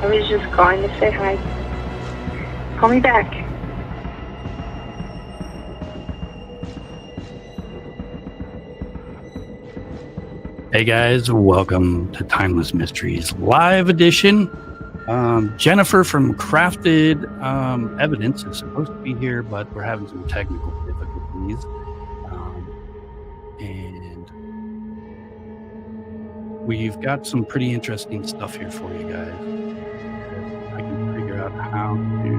I was just calling to say hi. Call me back. Hey guys, welcome to Timeless Mysteries Live Edition. Jennifer from Crafted Evidence is supposed to be here, but we're having some technical difficulties. And we've got some pretty interesting stuff here for you guys. If I can figure out how to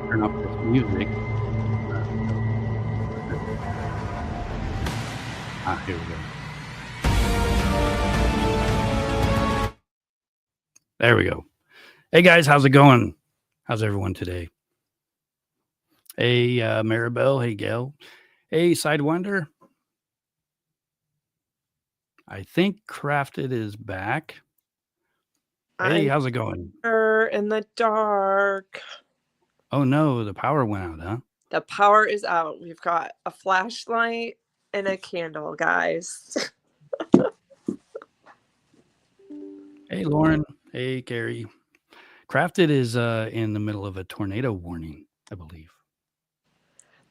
turn off this music. Here we go. There we go. Hey guys, how's it going? How's everyone today? Hey, Maribel. Hey, Gail. Hey, Sidewinder. I think Crafted is back. Hey, how's it going? In the dark. Oh no, the power went out, huh? The power is out. We've got a flashlight and a candle, guys. Hey, Lauren. Hey, Carrie. Crafted is in the middle of a tornado warning, I believe.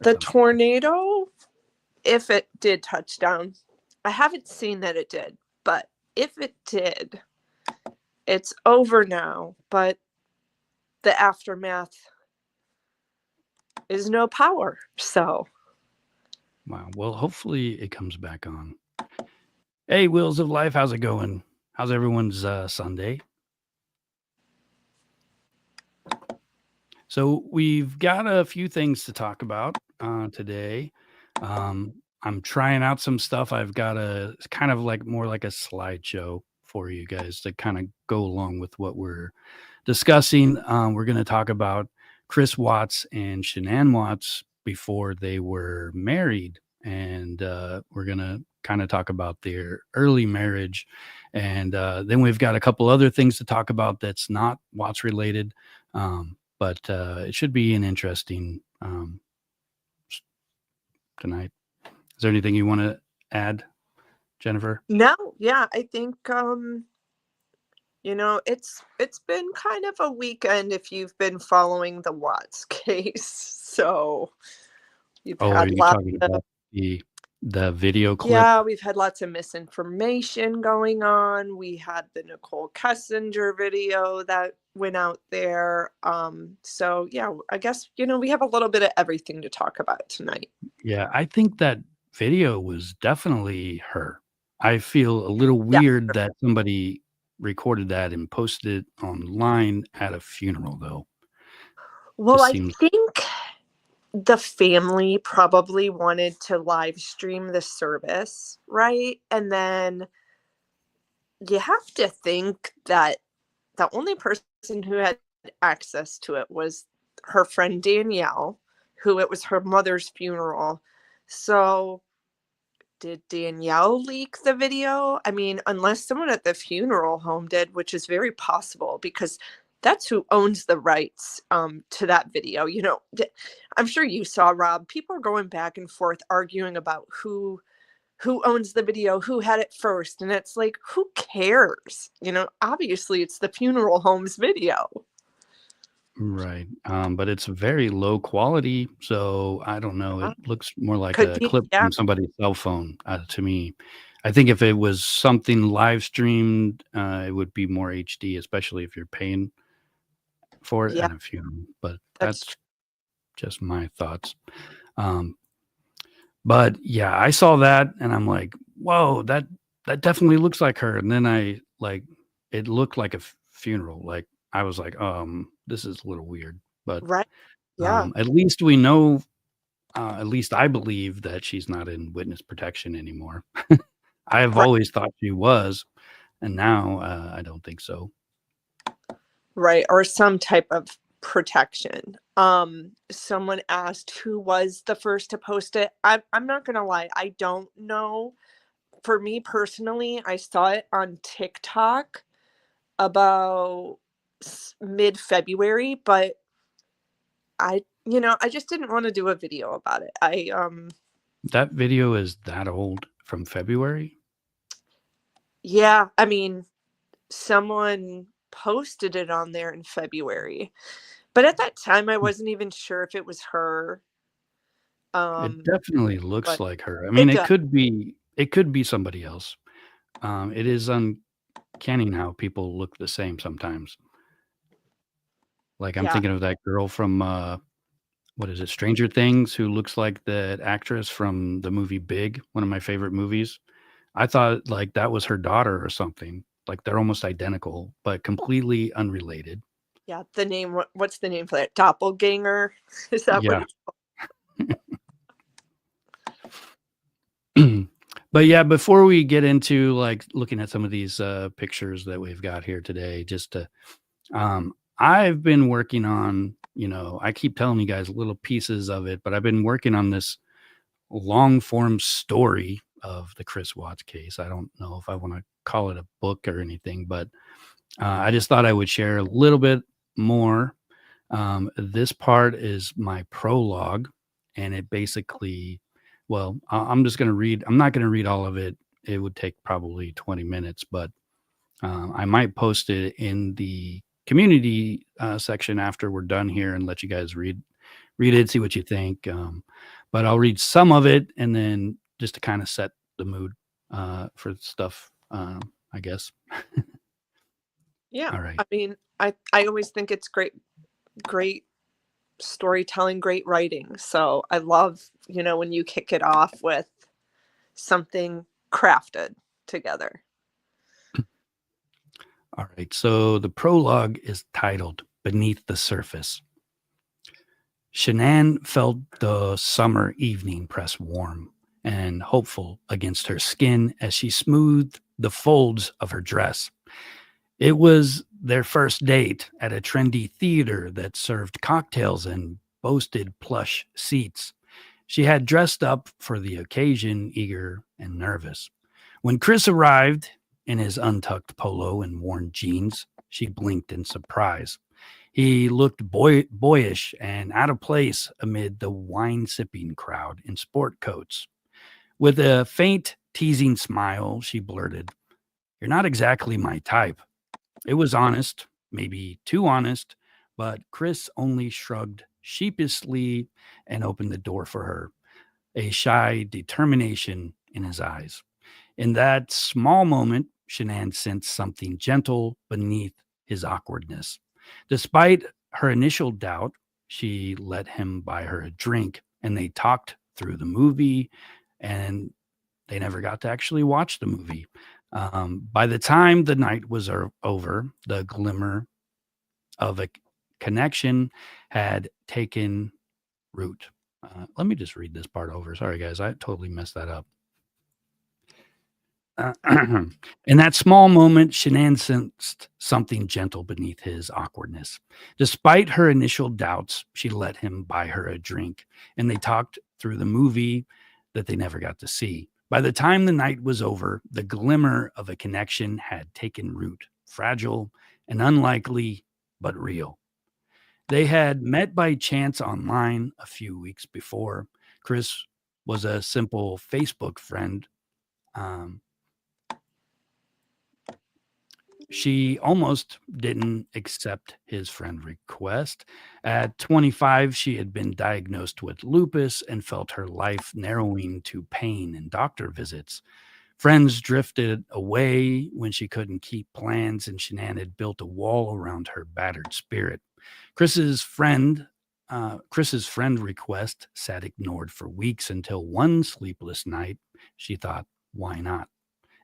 The tornado, if it did touch down, I haven't seen that it did, but if it did, it's over now. But the aftermath is no power. So, wow. Well, hopefully it comes back on. Hey, Wheels of Life, how's it going? How's everyone's Sunday? So we've got a few things to talk about today. I'm trying out some stuff. I've got a kind of like more like a slideshow for you guys to kind of go along with what we're discussing. We're going to talk about Chris Watts and Shanann Watts before they were married. And we're going to kind of talk about their early marriage. And then we've got a couple other things to talk about that's not Watts related. But it should be an interesting tonight. Is there anything you want to add, Jennifer? No, yeah, I think it's been kind of a weekend if you've been following the Watts case. So you've are had you lots talking of about the video clip? Yeah, we've had lots of misinformation going on. We had the Nichol Kessinger video that went out there. So yeah, I guess we have a little bit of everything to talk about tonight. Yeah, I think that video was definitely her. I feel a little weird that somebody recorded that and posted it online at a funeral, though. Well, I think the family probably wanted to live stream the service, right? And then you have to think that the only person who had access to it was her friend Danielle, who it was her mother's funeral. So did Danielle leak the video? I mean, unless someone at the funeral home did, which is very possible because that's who owns the rights to that video. I'm sure you saw, Rob, people are going back and forth arguing about who owns the video, who had it first. And it's like, who cares? Obviously it's the funeral home's video. Right. But it's very low quality. So I don't know. It looks more like a clip from somebody's cell phone to me. I think if it was something live streamed, it would be more HD, especially if you're paying for it at a funeral. But that's just my thoughts. But yeah, I saw that and I'm like, whoa, that definitely looks like her. And then it looked like a funeral. Like I was like, this is a little weird. But at least we know, at least I believe that she's not in witness protection anymore. I have always thought she was, and now I don't think so. Right, or some type of protection. Someone asked who was the first to post it. I'm not gonna lie, I don't know. For me personally, I saw it on TikTok about mid-February, but I just didn't want to do a video about it. That video is that old, from February? Yeah, I mean, someone posted it on there in February. But at that time, I wasn't even sure if it was her. It definitely looks But like her. I it mean, does. it could be somebody else. It is uncanny how people look the same sometimes. Like, I'm Yeah. thinking of that girl from, what is it, Stranger Things, who looks like that actress from the movie Big, one of my favorite movies. I thought, like, that was her daughter or something. Like, they're almost identical, but completely unrelated. Yeah. The name, what's the name for that? Doppelganger? Is that what Yeah. it's called? But yeah, before we get into like looking at some of these pictures that we've got here today, just to I've been working on, I keep telling you guys little pieces of it, but I've been working on this long form story of the Chris Watts case. I don't know if I want to call it a book or anything, but I just thought I would share a little bit more. This part is my prologue, and it basically, well, I'm just going to read. I'm not going to read all of it. It would take probably 20 minutes, but I might post it in the community section after we're done here and let you guys read it, see what you think. But I'll read some of it, and then just to kind of set the mood for stuff, I guess. Yeah. All right. I mean, I always think it's great storytelling, great writing. So I love, when you kick it off with something crafted together. All right. So the prologue is titled Beneath the Surface. Shanann felt the summer evening press warm and hopeful against her skin as she smoothed the folds of her dress. It was their first date at a trendy theater that served cocktails and boasted plush seats. She had dressed up for the occasion, eager and nervous. When Chris arrived in his untucked polo and worn jeans, she blinked in surprise. He looked boyish and out of place amid the wine sipping crowd in sport coats. With a faint, teasing smile, she blurted, "You're not exactly my type." It was honest, maybe too honest, but Chris only shrugged sheepishly and opened the door for her, a shy determination in his eyes. In that small moment, Shanann sensed something gentle beneath his awkwardness. Despite her initial doubt, she let him buy her a drink, and they talked through the movie, and they never got to actually watch the movie. By the time the night was over, the glimmer of a connection had taken root. Let me just read this part over. Sorry, guys, I totally messed that up. In that small moment, Shanann sensed something gentle beneath his awkwardness. Despite her initial doubts, she let him buy her a drink, and they talked through the movie that they never got to see. By the time the night was over, the glimmer of a connection had taken root, fragile and unlikely, but real. They had met by chance online a few weeks before. Chris was a simple Facebook friend. She almost didn't accept his friend request. At 25, she had been diagnosed with lupus and felt her life narrowing to pain and doctor visits. Friends drifted away when she couldn't keep plans, and Shanann had built a wall around her battered spirit. Chris's friend, Chris's friend request sat ignored for weeks until one sleepless night she thought, "Why not?"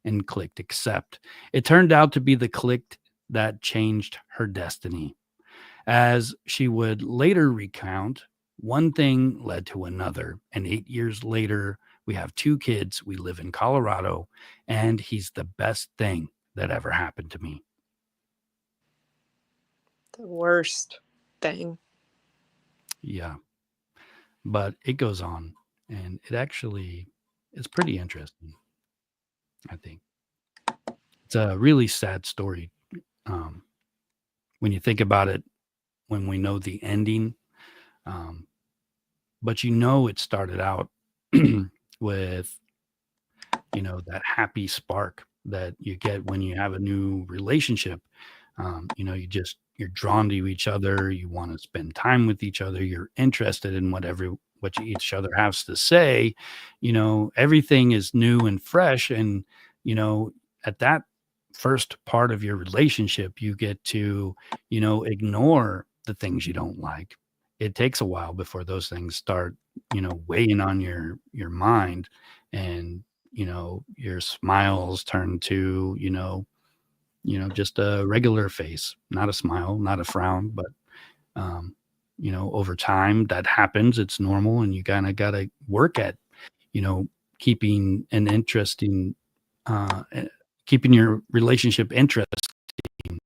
and clicked accept. It turned out to be the click that changed her destiny. As she would later recount, one thing led to another. And 8 years later, we have two kids. We live in Colorado, and he's the best thing that ever happened to me. The worst thing. Yeah. But it goes on, and it actually is pretty interesting, I think. It's a really sad story. When you think about it, when we know the ending, but it started out with that happy spark that you get when you have a new relationship. You know, you're drawn to each other. You want to spend time with each other. You're interested in what each other has to say. You know, everything is new and fresh. And, you know, at that first part of your relationship, you get to, you know, ignore the things you don't like. It takes a while before those things start, you know, weighing on your mind, and, you know, your smiles turn to, just a regular face, not a smile, not a frown, but, um, over time that happens. It's normal. And you kind of got to work at, you know, keeping an interesting, keeping your relationship interesting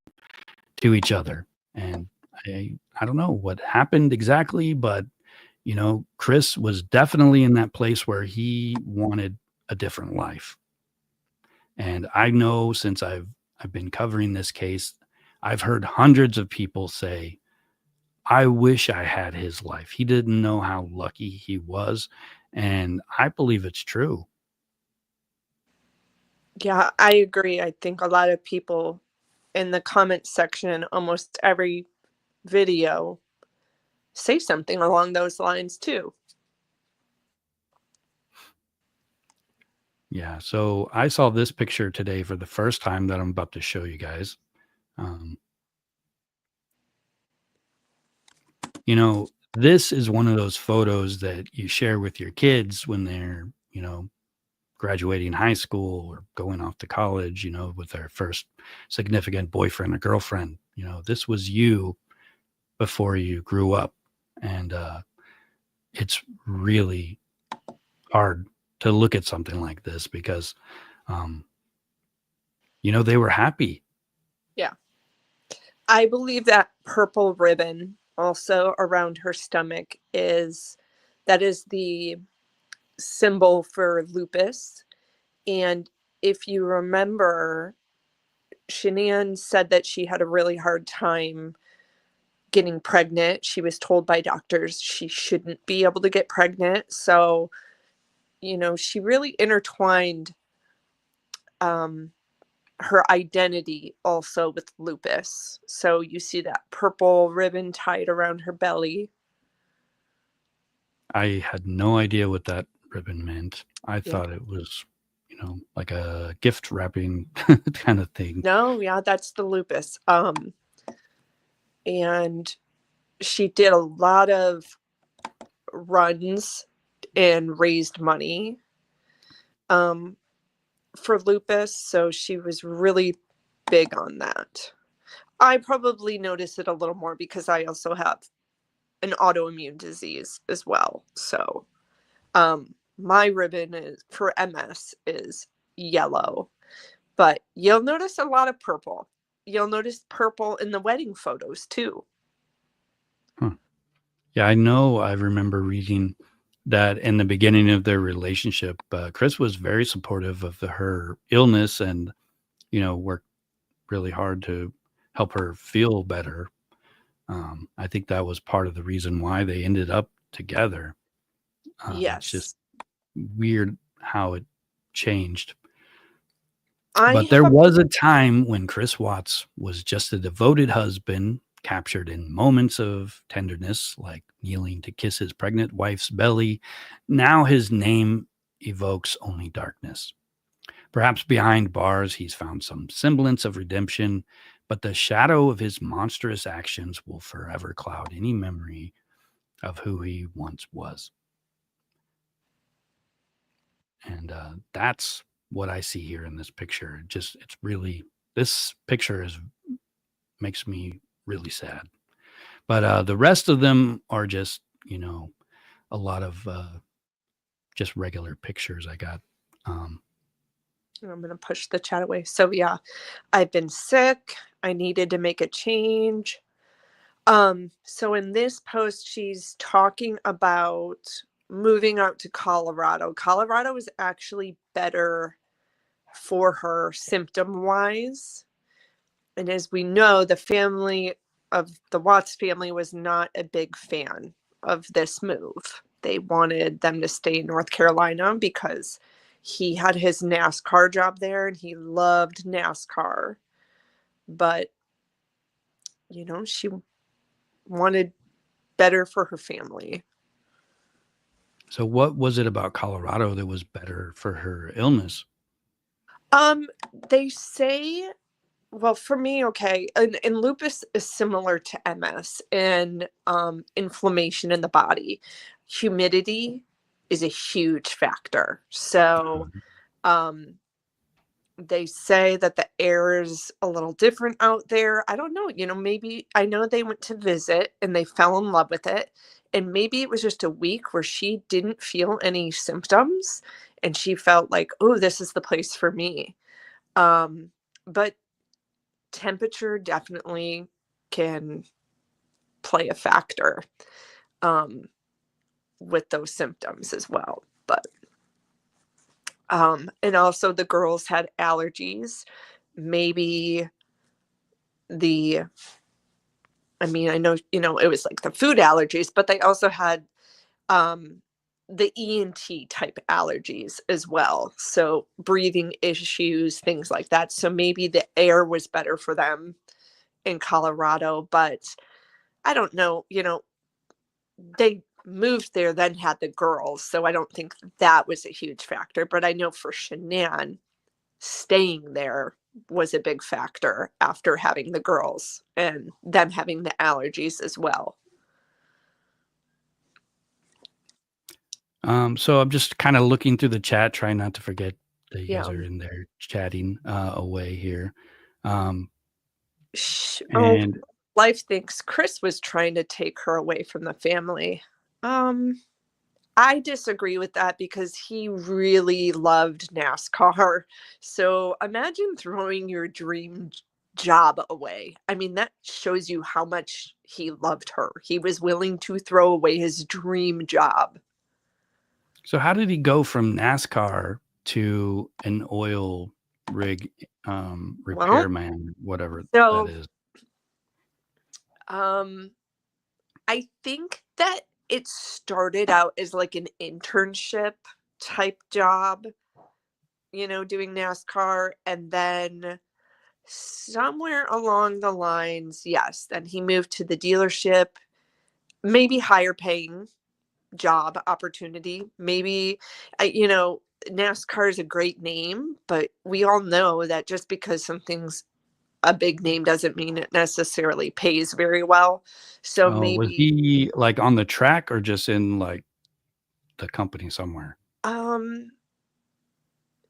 to each other. And I don't know what happened exactly, but, you know, Chris was definitely in that place where he wanted a different life. And I know, since I've been covering this case, I've heard hundreds of people say, "I wish I had his life. He didn't know how lucky he was." And I believe it's true. Yeah, I agree. I think a lot of people in the comment section, almost every video, say something along those lines too. Yeah. So I saw this picture today for the first time that I'm about to show you guys. Um, you know, this is one of those photos that you share with your kids when they're, graduating high school or going off to college, with their first significant boyfriend or girlfriend. This was you before you grew up. And it's really hard to look at something like this because, um, they were happy. Yeah. I believe that purple ribbon also around her stomach is the symbol for lupus. And if you remember, Shanann said that she had a really hard time getting pregnant. She was told by doctors she shouldn't be able to get pregnant. So, she really intertwined her identity also with lupus. So you see that purple ribbon tied around her belly. I had no idea what that ribbon meant. I Yeah. thought it was, like a gift wrapping kind of thing. No, yeah, that's the lupus. And she did a lot of runs and raised money for lupus. So she was really big on that. I probably notice it a little more because I also have an autoimmune disease as well. So my ribbon is for MS is yellow, but you'll notice a lot of purple. You'll notice purple in the wedding photos too. Huh. Yeah, I remember reading that in the beginning of their relationship, Chris was very supportive of her illness and, worked really hard to help her feel better. I think that was part of the reason why they ended up together. It's just Yes. weird how it changed. I But there have was a time when Chris Watts was just a devoted husband, captured in moments of tenderness, like kneeling to kiss his pregnant wife's belly. Now his name evokes only darkness. Perhaps behind bars, he's found some semblance of redemption, but the shadow of his monstrous actions will forever cloud any memory of who he once was. And that's what I see here in this picture. This picture makes me really sad. But the rest of them are just, a lot of just regular pictures I got. I'm going to push the chat away. So yeah, I've been sick. I needed to make a change. So in this post, she's talking about moving out to Colorado. Colorado is actually better for her symptom wise. And as we know, the family of the Watts family was not a big fan of this move. They wanted them to stay in North Carolina because he had his NASCAR job there and he loved NASCAR. But, she wanted better for her family. So what was it about Colorado that was better for her illness? They say, well, for me, okay, and lupus is similar to MS and inflammation in the body. Humidity is a huge factor. So they say that the air is a little different out there. I don't know, maybe I know they went to visit and they fell in love with it. And maybe it was just a week where she didn't feel any symptoms and she felt like, oh, this is the place for me. But temperature definitely can play a factor with those symptoms as well. But and also the girls had allergies. Maybe I know, it was like the food allergies, but they also had the ENT type allergies as well. So breathing issues, things like that. So maybe the air was better for them in Colorado, but I don't know, they moved there, then had the girls. So I don't think that was a huge factor. But I know for Shanann, staying there was a big factor after having the girls and them having the allergies as well. So I'm just kind of looking through the chat, trying not to forget that you guys Yeah. are in there chatting away here. Oh, And Life thinks Chris was trying to take her away from the family. I disagree with that because he really loved NASCAR. So imagine throwing your dream job away. I mean, that shows you how much he loved her. He was willing to throw away his dream job. so how did he go from NASCAR to an oil rig repairman, whatever So, that is? I think that it started out as like an internship type job, doing NASCAR. And then somewhere along the lines, yes, then he moved to the dealership, maybe higher paying job opportunity. Maybe, NASCAR is a great name, but we all know that just because something's a big name doesn't mean it necessarily pays very well. So Was maybe he like on the track or just in like the company somewhere?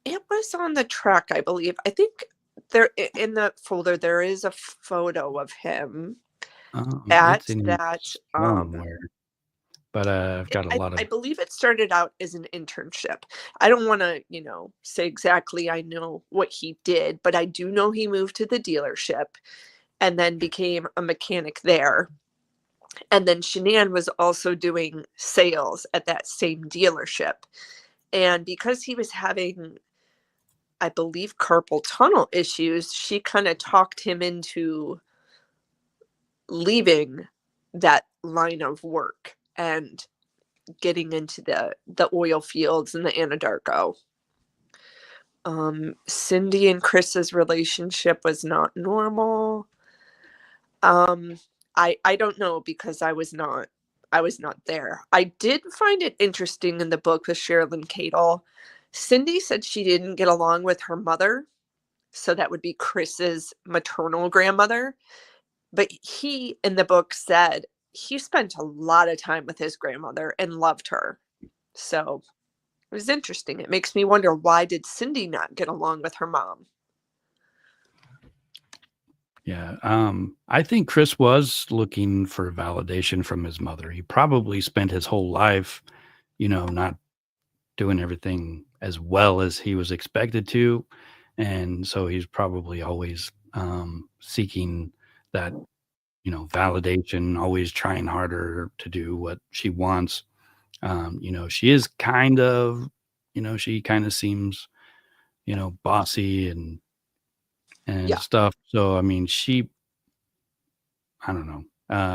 it was on the track, I believe. I think there in the folder there is a photo of him It's at in that somewhere, but I've got a lot I of. believe it started out as an internship. I don't want to, say exactly I know what he did, but I do know he moved to the dealership and then became a mechanic there. And then Shanann was also doing sales at that same dealership. And because he was having, I believe, carpal tunnel issues, she kind of talked him into leaving that line of work and getting into the oil fields and the Anadarko. Cindy and Chris's relationship was not normal. I don't know because I was not there. I did find it interesting in the book with Sherilyn Cadle. Cindy said she didn't get along with her mother, so that would be Chris's maternal grandmother. But he, in the book, said he spent a lot of time with his grandmother and loved her. So it was interesting. It makes me wonder, why did Cindy not get along with her mom? Yeah. I think Chris was looking for validation from his mother. He probably spent his whole life, not doing everything as well as he was expected to. And so he's probably always seeking that, validation, always trying harder to do what she wants. She is kind of, she kind of seems, bossy and Yeah. stuff. So, I mean, I don't know.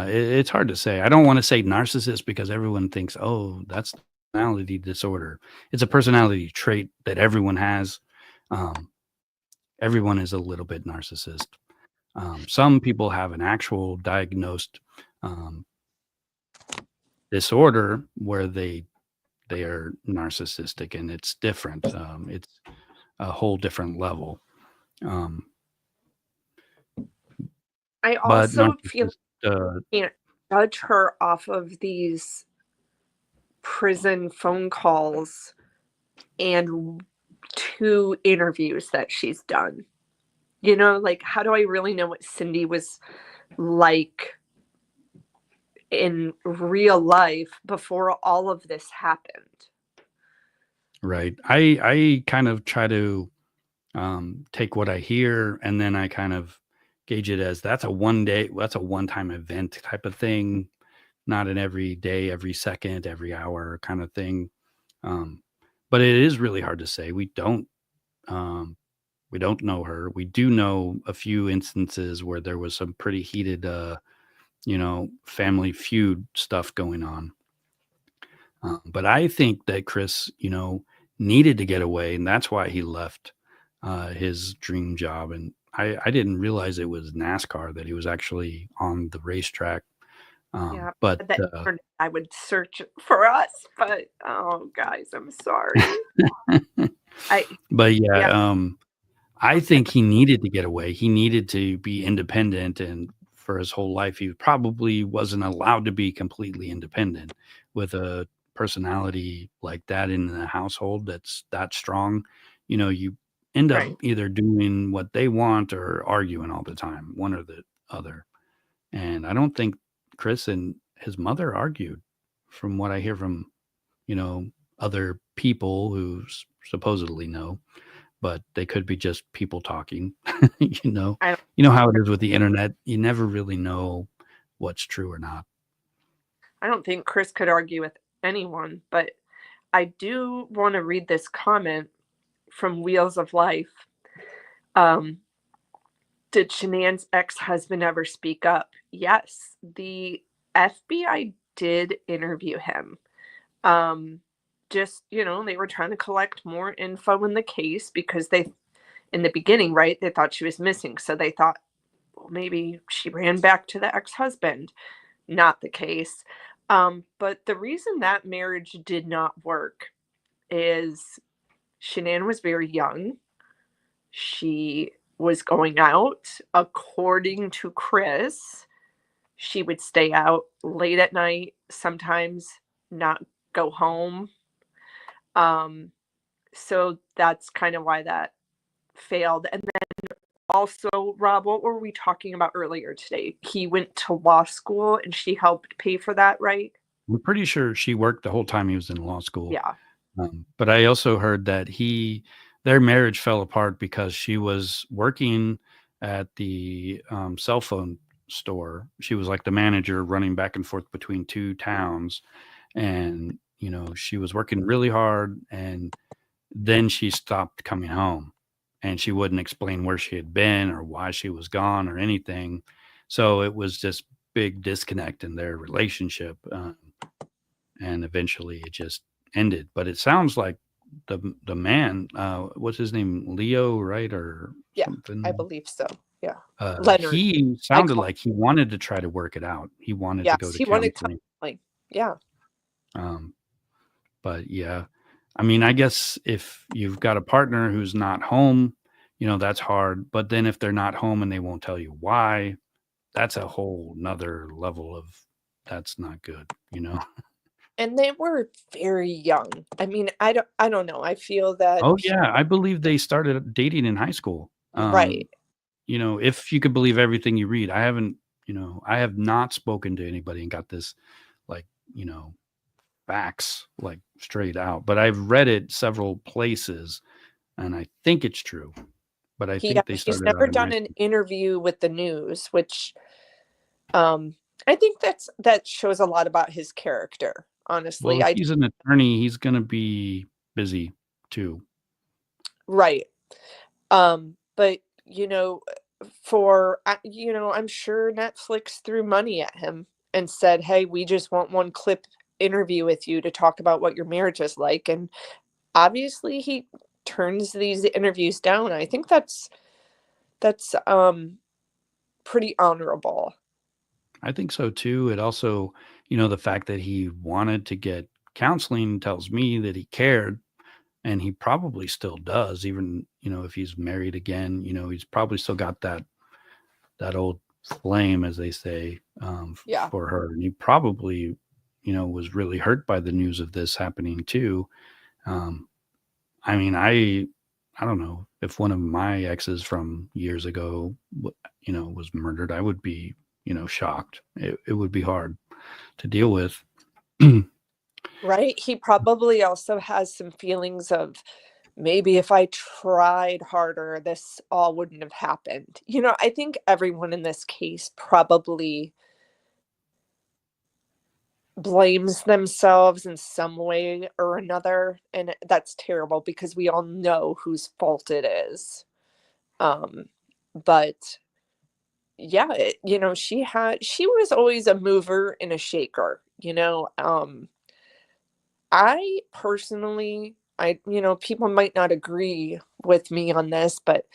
It's hard to say. I don't want to say narcissist because everyone thinks, oh, that's personality disorder. It's a personality trait that everyone has. Everyone is a little bit narcissist. Some people have an actual diagnosed disorder where they are narcissistic, and it's different. It's a whole different level. I But also feel narcissist, you can't judge her off of these prison phone calls and 2 interviews that she's done. You know, like, how do I really know what Cindy was like in real life before all of this happened? right. I kind of try to take what I hear, and then I kind of gauge it as that's a one-time event type of thing, not an every day, every second, every hour kind of thing. But it is really hard to say. We don't know her. We do know a few instances where there was some pretty heated, family feud stuff going on. But I think that Chris, needed to get away, and that's why he left his dream job. And I didn't realize it was NASCAR, that he was actually on the racetrack. Yeah, But that I would search for us, but oh, guys, I'm sorry. but yeah, Yeah. I think he needed to get away. He needed to be independent, and for his whole life, he probably wasn't allowed to be completely independent with a personality like that in the household that's that strong. You end up Right. either doing what they want or arguing all the time, one or the other. And I don't think Chris and his mother argued, from what I hear from, other people who supposedly know, but they could be just people talking. you know, I don't, you know how it is with the internet. You never really know what's true or not. I don't think Chris could argue with anyone, but I do want to read this comment from Wheels of Life. Did Shanann's ex-husband ever speak up? Yes, the FBI did interview him. Just, they were trying to collect more info in the case because in the beginning, right, they thought she was missing. So they thought, well, maybe she ran back to the ex-husband. Not the case. But the reason that marriage did not work is Shanann was very young. She was going out. According to Chris, she would stay out late at night, sometimes not go home. So that's kind of why that failed. And then also, Rob, what were we talking about earlier today? He went to law school and she helped pay for that, right? I'm pretty sure she worked the whole time he was in law school. Yeah. But I also heard that their marriage fell apart because she was working at the cell phone store. She was like the manager, running back and forth between 2 towns. And, she was working really hard, and then she stopped coming home, and she wouldn't explain where she had been or why she was gone or anything. So it was this big disconnect in their relationship. And eventually it just ended. But it sounds like the man, what's his name, Leo, right, or something? I believe so. Yeah, Leonard. He sounded like he wanted to try to work it out. He wanted to go to counseling. Yeah. But yeah, I mean, I guess if you've got a partner who's not home, that's hard. But then if they're not home and they won't tell you why, that's a whole nother level of that's not good. And they were very young. I mean, I don't know. I feel that. Oh yeah, I believe they started dating in high school. Right. If you could believe everything you read. I have not spoken to anybody and got this, like, facts like straight out, but I've read it several places and I think it's true. But I think they started. He's never done an interview with the news, which I think that shows a lot about his character. Honestly, well, if he's an attorney, he's going to be busy too. Right. But I'm sure Netflix threw money at him and said, "Hey, we just want one clip interview with you to talk about what your marriage is like. And obviously he turns these interviews down. I think that's pretty honorable. I think so too. It also, the fact that he wanted to get counseling tells me that he cared, and he probably still does, even, if he's married again, he's probably still got that old flame, as they say, Yeah. for her. And he probably, was really hurt by the news of this happening too. I mean, I don't know if one of my exes from years ago, was murdered, I would be, shocked. It would be hard to deal with. Right. He probably also has some feelings of, maybe if I tried harder, this all wouldn't have happened. I think everyone in this case probably blames themselves in some way or another. And that's terrible because we all know whose fault it is. But yeah, she was always a mover and a shaker. I personally, people might not agree with me on this, but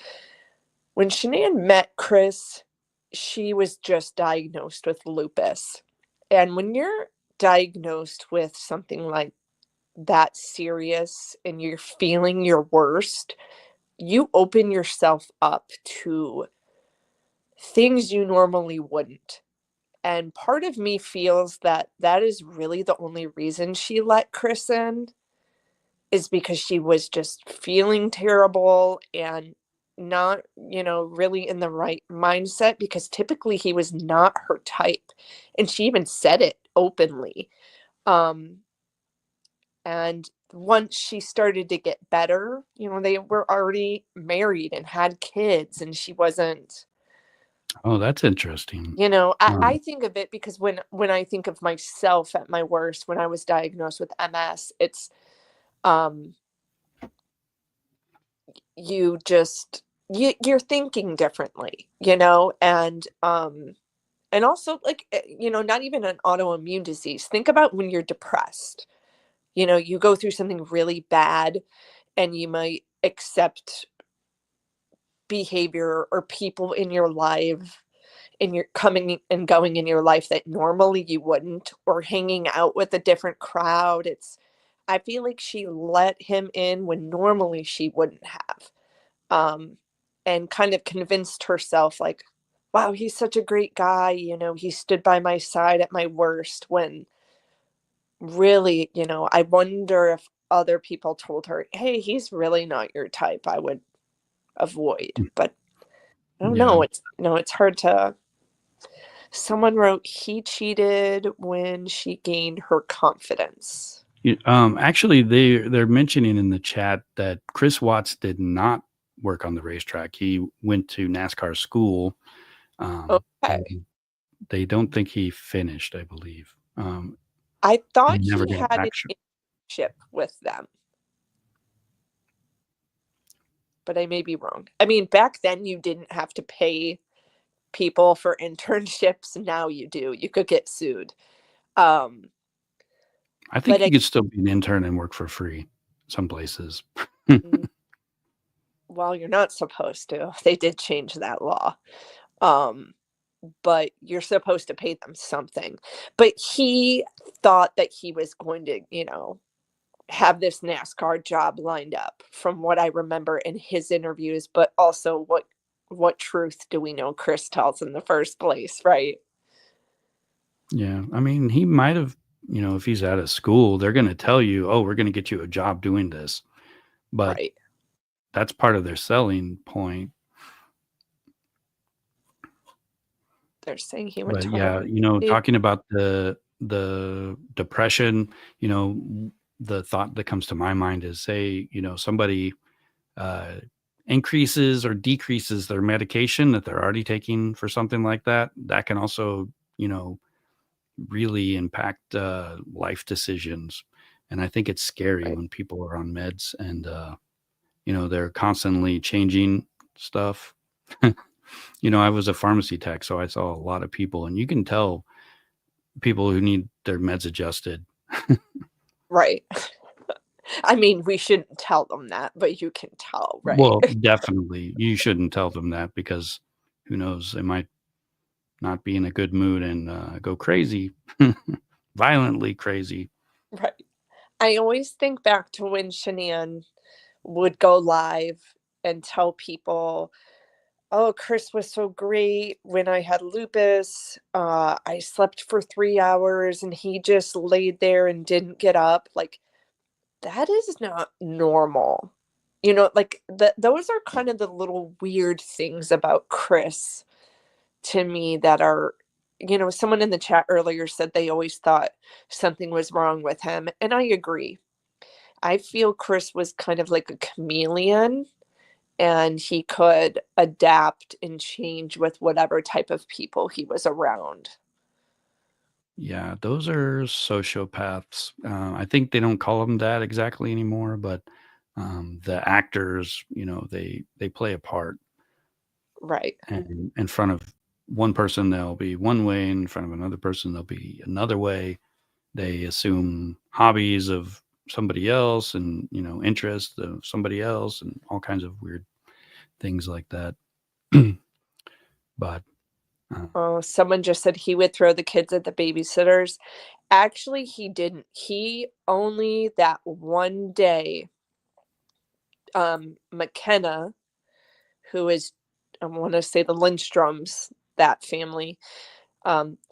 when Shanann met Chris, she was just diagnosed with lupus. And when you're diagnosed with something like that serious and you're feeling your worst, you open yourself up to things you normally wouldn't. And part of me feels that that is really the only reason she let Chris in, is because she was just feeling terrible and not, really in the right mindset, because typically he was not her type. And she even said it openly. And once she started to get better, they were already married and had kids, and she wasn't. Oh, that's interesting. I think of it because when I think of myself at my worst, when I was diagnosed with MS, it's you're thinking differently, and also, like, not even an autoimmune disease. Think about when you're depressed. You go through something really bad and you might accept behavior or people in your life, and you're coming and going in your life that normally you wouldn't, or hanging out with a different crowd. I feel like she let him in when normally she wouldn't have. And kind of convinced herself, like, wow, he's such a great guy. He stood by my side at my worst, when really, I wonder if other people told her, hey, he's really not your type, I would avoid. But I don't know. It's hard to. Someone wrote, he cheated when she gained her confidence. Actually, they're mentioning in the chat that Chris Watts did not work on the racetrack. He went to NASCAR school. Okay. And they don't think he finished, I believe. I thought he never he got had an back. internship with them, but I may be wrong. I mean, back then you didn't have to pay people for internships. Now you do. You could get sued. I think you could still be an intern and work for free some places. Well, you're not supposed to. They did change that law. But you're supposed to pay them something. But he thought that he was going to, have this NASCAR job lined up, from what I remember in his interviews, but also what truth do we know Chris tells in the first place, right? Yeah. I mean, he might have, if he's out of school, they're going to tell you, oh, we're going to get you a job doing this. But right. That's part of their selling point. They're saying he went But to yeah, talking about the depression, the thought that comes to my mind is, say, somebody increases or decreases their medication that they're already taking for something like that. That can also, really impact life decisions. And I think it's scary when people are on meds and, they're constantly changing stuff. I was a pharmacy tech, so I saw a lot of people, and you can tell people who need their meds adjusted Right. I mean, we shouldn't tell them that, but you can tell, right? Well, definitely. You shouldn't tell them that because who knows? They might not be in a good mood and go crazy, violently crazy. Right. I always think back to when Shanann would go live and tell people, oh, Chris was so great when I had lupus. I slept for 3 hours and he just laid there and didn't get up. Like, that is not normal. Like those are kind of the little weird things about Chris to me that are, someone in the chat earlier said they always thought something was wrong with him. And I agree. I feel Chris was kind of like a chameleon and he could adapt and change with whatever type of people he was around. Yeah, those are sociopaths. I think they don't call them that exactly anymore, but the actors, they play a part. Right. And in front of one person, they'll be one way. In front of another person, they'll be another way. They assume hobbies of somebody else and, interests of somebody else and all kinds of weird things like that. But Oh, someone just said he would throw the kids at the babysitters. Actually, he didn't. He only that one day, McKenna, who is, I want to say the Lindstroms, that family,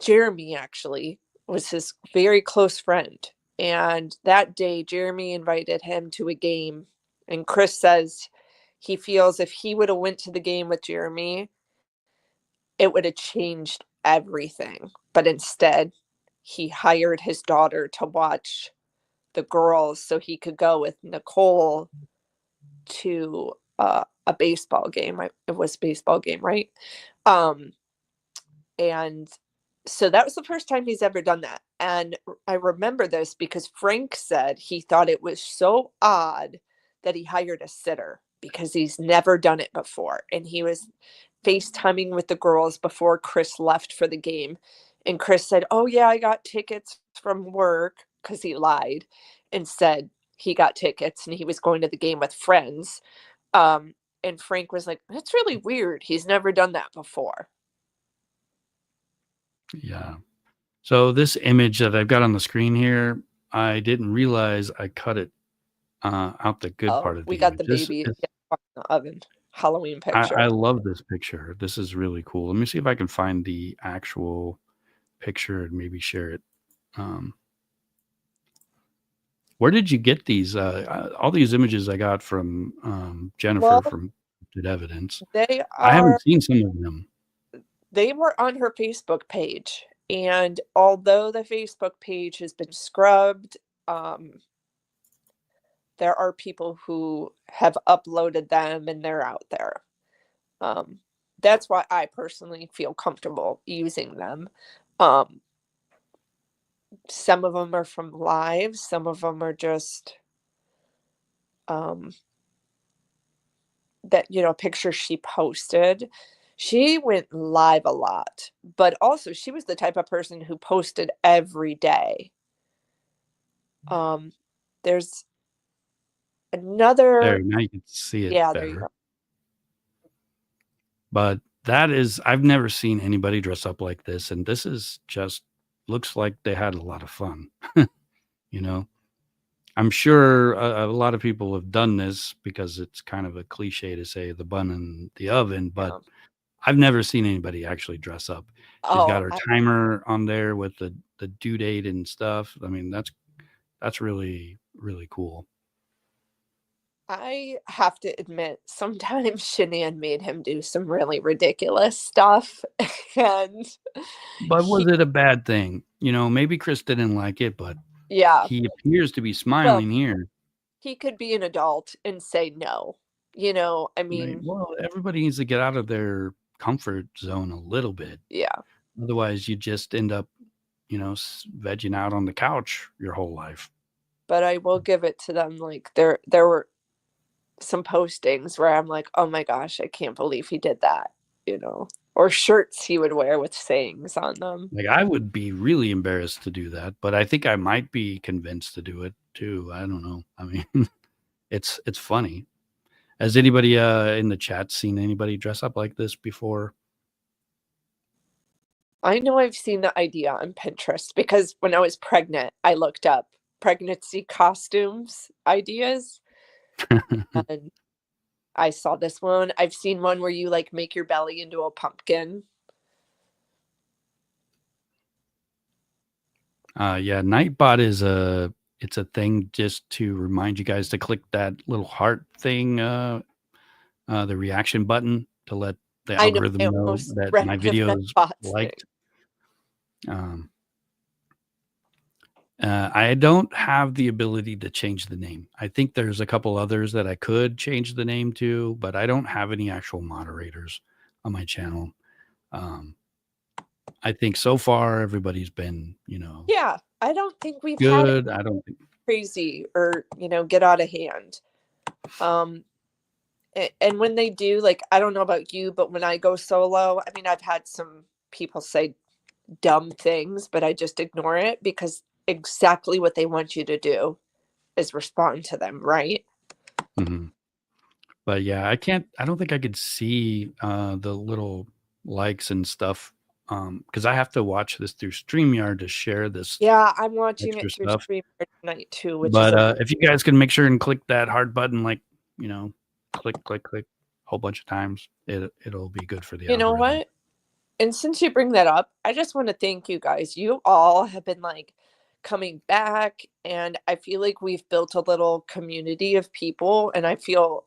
Jeremy actually was his very close friend. And that day, Jeremy invited him to a game. And Chris says he feels if he would have went to the game with Jeremy, it would have changed everything. But instead, he hired his daughter to watch the girls so he could go with Nichol to a baseball game. It was a baseball game, right? And so that was the first time he's ever done that. And I remember this because Frank said he thought it was so odd that he hired a sitter because he's never done it before. And he was FaceTiming with the girls before Chris left for the game. And Chris said, oh, yeah, I got tickets from work, because he lied and said he got tickets and he was going to the game with friends. And Frank was like, that's really weird. He's never done that before. Yeah. So this image that I've got on the screen here, I didn't realize I cut it out the good part of We the got the image. baby in the oven. Halloween I picture. love this picture. This is really cool. Let me see if I can find the actual picture and maybe share it. Where did you get these? All these images I got from Jennifer Well, from Good Evidence. they I haven't are seen some of them. they were on her Facebook page. And although the Facebook page has been scrubbed, there are people who have uploaded them and they're out there. That's why I personally feel comfortable using them. Some of them are from live, some of them are just that pictures she posted. She went live a lot, but also she was the type of person who posted every day. There's another. There, now you can see it Yeah, better. there you go. But I've never seen anybody dress up like this, and this is just looks like they had a lot of fun. I'm sure a lot of people have done this because it's kind of a cliche to say the bun in the oven, but I've never seen anybody actually dress up. She's got her timer on there with the due date and stuff. I mean, that's really, really cool. I have to admit, sometimes Shanann made him do some really ridiculous stuff. But was it a bad thing? Maybe Chris didn't like it, but yeah, he appears to be smiling here. He could be an adult and say no. I mean, Right. Well, everybody needs to get out of their comfort zone a little bit. Yeah. Otherwise, you just end up, vegging out on the couch your whole life. But I will give it to them. Like there were some postings where I'm like, oh my gosh, I can't believe he did that. Or shirts he would wear with sayings on them. Like, I would be really embarrassed to do that, but I think I might be convinced to do it too. I don't know. I mean, it's funny. Has anybody in the chat seen anybody dress up like this before? I know I've seen the idea on Pinterest because when I was pregnant, I looked up pregnancy costumes ideas and I saw this one. I've seen one where you like make your belly into a pumpkin. Yeah, Nightbot is it's a thing just to remind you guys to click that little heart thing, the reaction button to let the I know, I algorithm know almost that read my the video is Nightbot liked. thing. I don't have the ability to change the name. I think there's a couple others that I could change the name to, but I don't have any actual moderators on my channel. I think so far everybody's been, Yeah, I don't think we've had good. I don't think crazy or, get out of hand. And when they do, like, I don't know about you, but when I go solo, I mean, I've had some people say dumb things, but I just ignore it because exactly what they want you to do is respond to them, right? Mm-hmm. But yeah, I don't think I could see the little likes and stuff because I have to watch this through StreamYard to share this Yeah, I'm watching extra it through stuff. StreamYard tonight too, which is But if you guys can make sure and click that heart button, like, click, click, click a whole bunch of times, it'll be good for the you know algorithm. what? And since you bring that up, I just want to thank you guys. You all have been like coming back, and I feel like we've built a little community of people, and I feel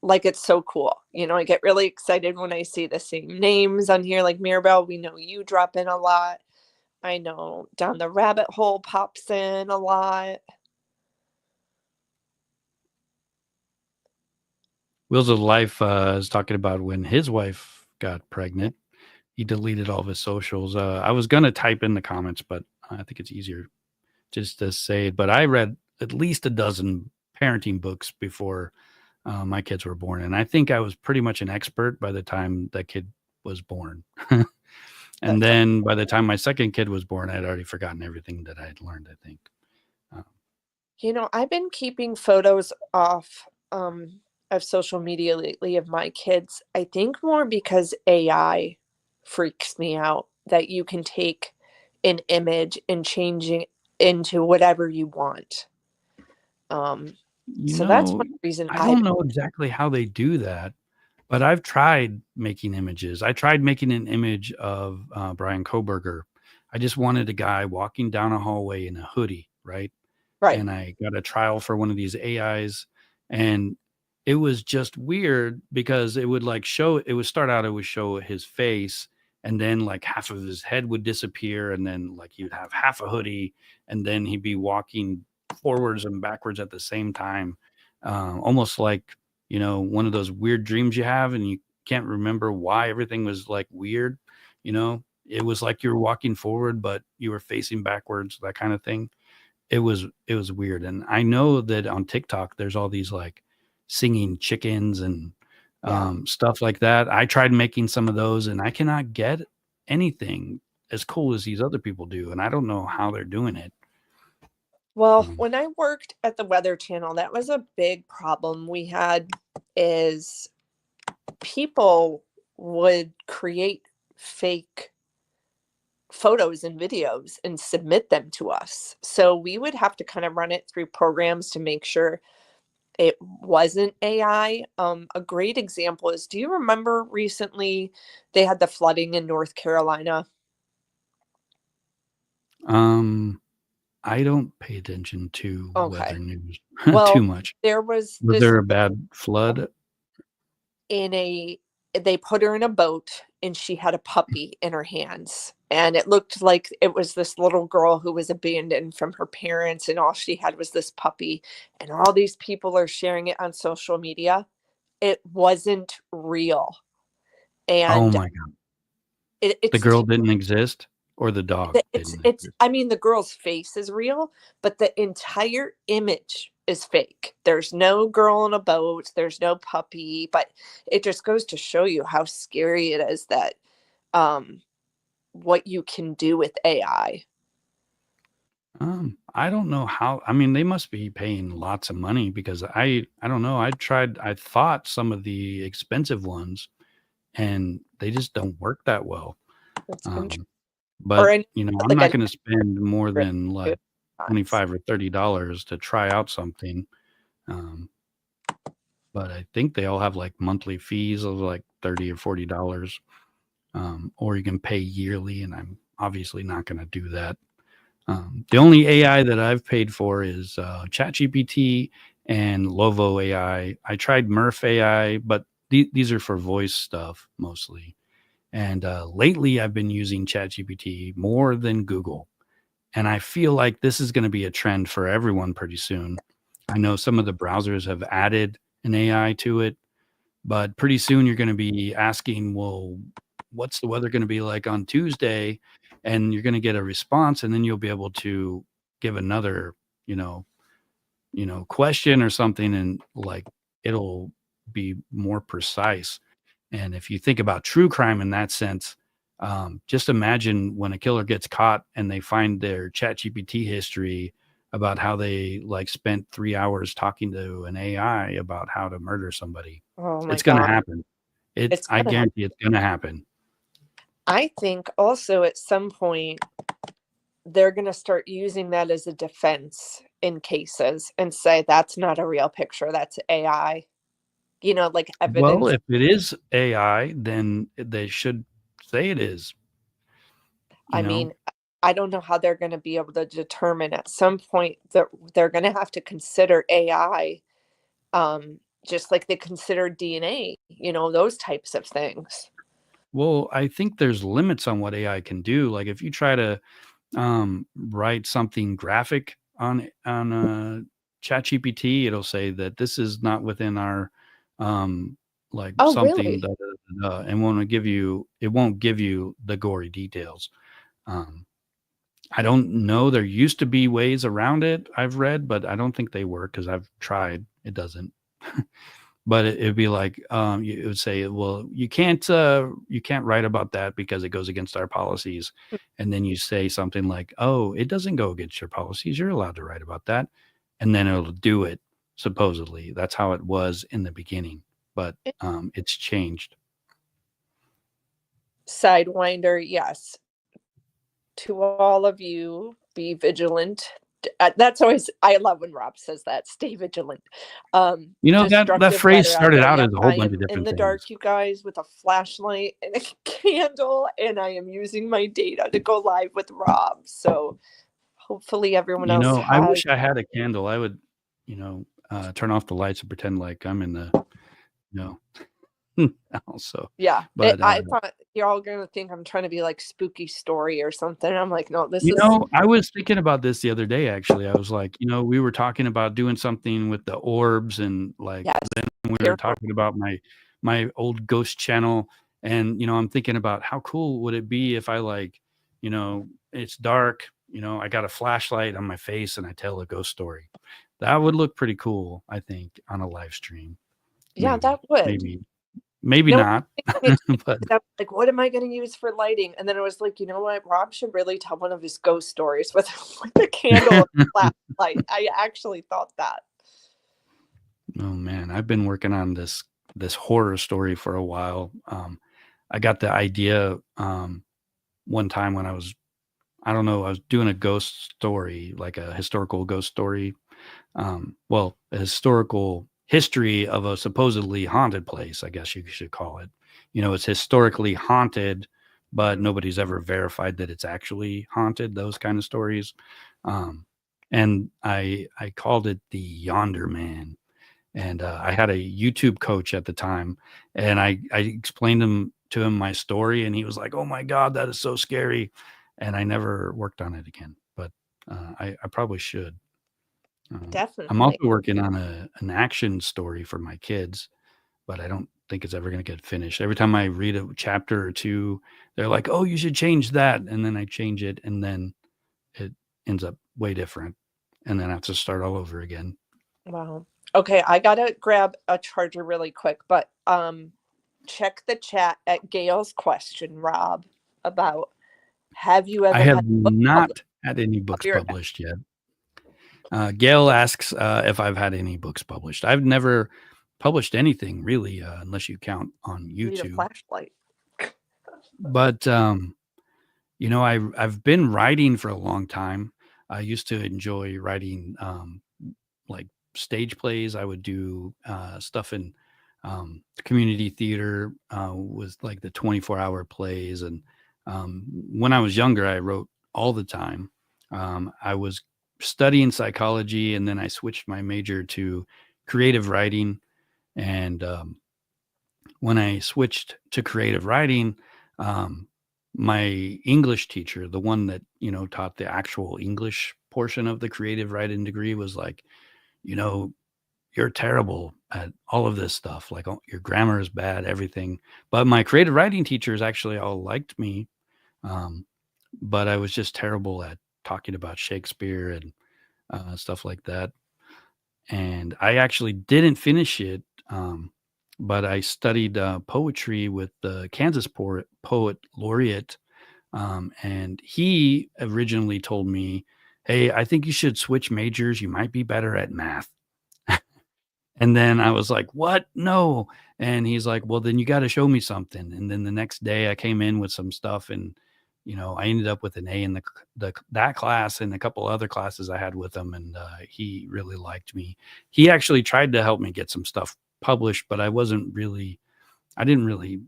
like it's so cool. I get really excited when I see the same names on here, like Mirabelle. We know you drop in a lot. I know Down the Rabbit Hole pops in a lot. Wheels of Life is talking about when his wife got pregnant, he deleted all of his socials. I was going to type in the comments, but I think it's easier just to say it. But I read at least a dozen parenting books before my kids were born. And I think I was pretty much an expert by the time that kid was born. And then by the time my second kid was born, I had already forgotten everything that I had learned, I think. I've been keeping photos off of social media lately of my kids. I think more because AI freaks me out that you can take an image and change it into whatever you want. So that's one reason I don't know exactly how they do that, but I've tried making images. I tried making an image of Brian Koberger. I just wanted a guy walking down a hallway in a hoodie, right? Right. And I got a trial for one of these AIs, and it was just weird because it would start out, it would show his face, and then like half of his head would disappear, and then like he'd have half a hoodie, and then he'd be walking forwards and backwards at the same time, almost like one of those weird dreams you have and you can't remember why everything was like weird. It was like you were walking forward but you were facing backwards, that kind of thing. It was weird. And I know that on TikTok there's all these like singing chickens and stuff like that. I tried making some of those and I cannot get anything as cool as these other people do, and I don't know how they're doing it. Well, when I worked at the Weather Channel, that was a big problem we had, is people would create fake photos and videos and submit them to us. So we would have to kind of run it through programs to make sure it wasn't AI. A great example is, do you remember recently they had the flooding in North Carolina? I don't pay attention to weather news too much. Was there a bad flood? They put her in a boat and she had a puppy in her hands, and it looked like it was this little girl who was abandoned from her parents, and all she had was this puppy, and all these people are sharing it on social media. It wasn't real. And oh my god, the girl didn't exist, or the dog didn't exist? I mean, the girl's face is real, but the entire image is fake. There's no girl in a boat, there's no puppy, but it just goes to show you how scary it is that what you can do with AI. I don't know how. I mean, they must be paying lots of money because I don't know. I thought some of the expensive ones, and they just don't work that well. That's interesting. But Or I'm like not a going to spend more really than good like ones. $25 or $30 to try out something. But I think they all have like monthly fees of like $30 or $40. Or you can pay yearly, and I'm obviously not going to do that. The only AI that I've paid for is ChatGPT and Lovo AI. I tried Murph AI, but these are for voice stuff mostly. And lately, I've been using ChatGPT more than Google. And I feel like this is going to be a trend for everyone pretty soon. I know some of the browsers have added an AI to it, but pretty soon you're going to be asking, well, what's the weather going to be like on Tuesday? And you're going to get a response, and then you'll be able to give another, question or something, and like it'll be more precise. And if you think about true crime in that sense, just imagine when a killer gets caught and they find their ChatGPT history about how they like spent 3 hours talking to an AI about how to murder somebody. Oh my It's going to God. happen. I Gonna happen. guarantee it's going to happen. I think also at some point they're going to start using that as a defense in cases and say that's not a real picture, that's AI. Like Well, evidence. if it is AI, then they should say it is, you I know? mean, I don't know how they're going to be able to determine at some point that they're going to have to consider AI, just like they consider DNA, those types of things. Well, I think there's limits on what AI can do. Like if you try to write something graphic on ChatGPT, it'll say that this is not within our like Oh, something really? and it won't give you the gory details. Um, I don't know. There used to be ways around it, I've read, but I don't think they work because I've tried. It doesn't. But it'd be like it would say, well, you can't write about that because it goes against our policies. And then you say something like, oh, it doesn't go against your policies, you're allowed to write about that. And then it'll do it. Supposedly that's how it was in the beginning, but it's changed. Sidewinder, yes. To all of you, be vigilant. That's always, I love when Rob says that. Stay vigilant. That Destructive phrase letter out started there. out Yep, as a whole I bunch am of in different the things. dark, you guys, with a flashlight and a candle, and I am using my data to go live with Rob. So hopefully everyone else I has. wish I had a candle. I would, turn off the lights and pretend like I'm in the, you also. Yeah, But I thought you're all gonna think I'm trying to be like spooky story or something. I'm like, no, this is. I was thinking about this the other day, actually. I was like, we were talking about doing something with the orbs, and like Yes, then we were talking about my old ghost channel, and I'm thinking about how cool would it be if I like, it's dark, I got a flashlight on my face and I tell a ghost story. That would look pretty cool, I think, on a live stream. Yeah, that would. Maybe No, not. But I'm like, what am I going to use for lighting? And then I was like, you know what? Rob should really tell one of his ghost stories with a candle and a flashlight. I actually thought that. Oh man, I've been working on this horror story for a while. I got the idea one time when I don't know, I was doing a ghost story, like a historical ghost story. Well, a historical history of a supposedly haunted place, I guess you should call it. It's historically haunted, but nobody's ever verified that it's actually haunted, those kind of stories. And I called it the Yonder Man. And I had a YouTube coach at the time, and I explained to him my story, and he was like, "Oh my God, that is so scary." And I never worked on it again, but I probably should. I'm also Definitely. working on an action story for my kids, but I don't think it's ever going to get finished. Every time I read a chapter or two, they're like, "Oh, you should change that," and then I change it, and then it ends up way different, and then I have to start all over again. Wow. Okay, I gotta grab a charger really quick, but check the chat at Gail's question, Rob, about have you ever I have had a book not published? had any books Be right back. published yet. Gail asks if I've had any books published. I've never published anything really, unless you count on You need a YouTube. flashlight. But you know, I've been writing for a long time. I used to enjoy writing like stage plays. I would do stuff in community theater with like the 24-hour plays. And when I was younger, I wrote all the time. I was studying psychology, and then I switched my major to creative writing. And when I switched to creative writing, my English teacher, the one that, you know, taught the actual English portion of the creative writing degree, was like, you know, you're terrible at all of this stuff. Like, your grammar is bad, everything. But my creative writing teachers actually all liked me. But I was just terrible at talking about Shakespeare and stuff like that. And I actually didn't finish it. But I studied poetry with the Kansas poet laureate. And he originally told me, hey, I think you should switch majors. You might be better at math. And then I was like, what? No. And he's like, well, then you got to show me something. And then the next day I came in with some stuff, and, you know, I ended up with an A in that class and a couple other classes I had with him. And he really liked me. He actually tried to help me get some stuff published, but I didn't really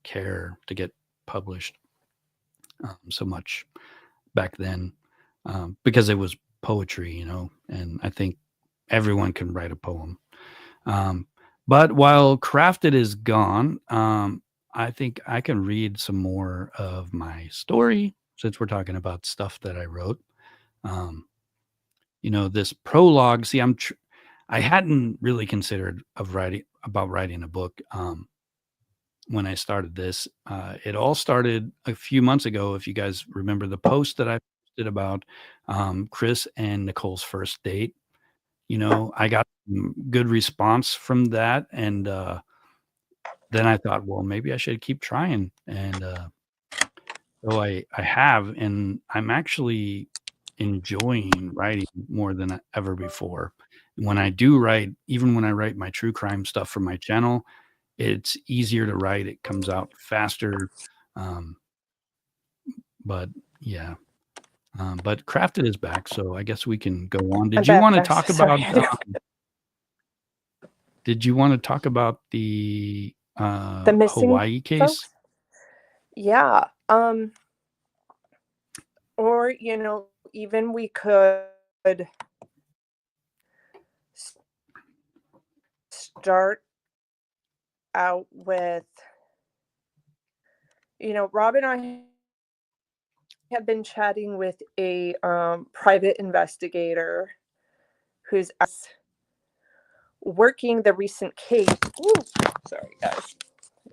care to get published so much back then because it was poetry, you know, and I think everyone can write a poem. But while Crafted is gone, I think I can read some more of my story since we're talking about stuff that I wrote. You know, this prologue. See, I hadn't really considered about writing a book when I started this. It all started a few months ago. If you guys remember the post that I posted about Chris and Nicole's first date. You know, I got good response from that. And then I thought, well, maybe I should keep trying. And so I have, and I'm actually enjoying writing more than ever before. When I do write, even when I write my true crime stuff for my channel, it's easier to write. It comes out faster. But yeah. But Crafted is back, so I guess we can go on. Did you want to talk about? Did you want to talk about the missing Hawaii case? Folks? Yeah. Or, you know, even we could start out with, you know, Rob and I have been chatting with a private investigator who's working the recent case. Ooh, sorry, guys.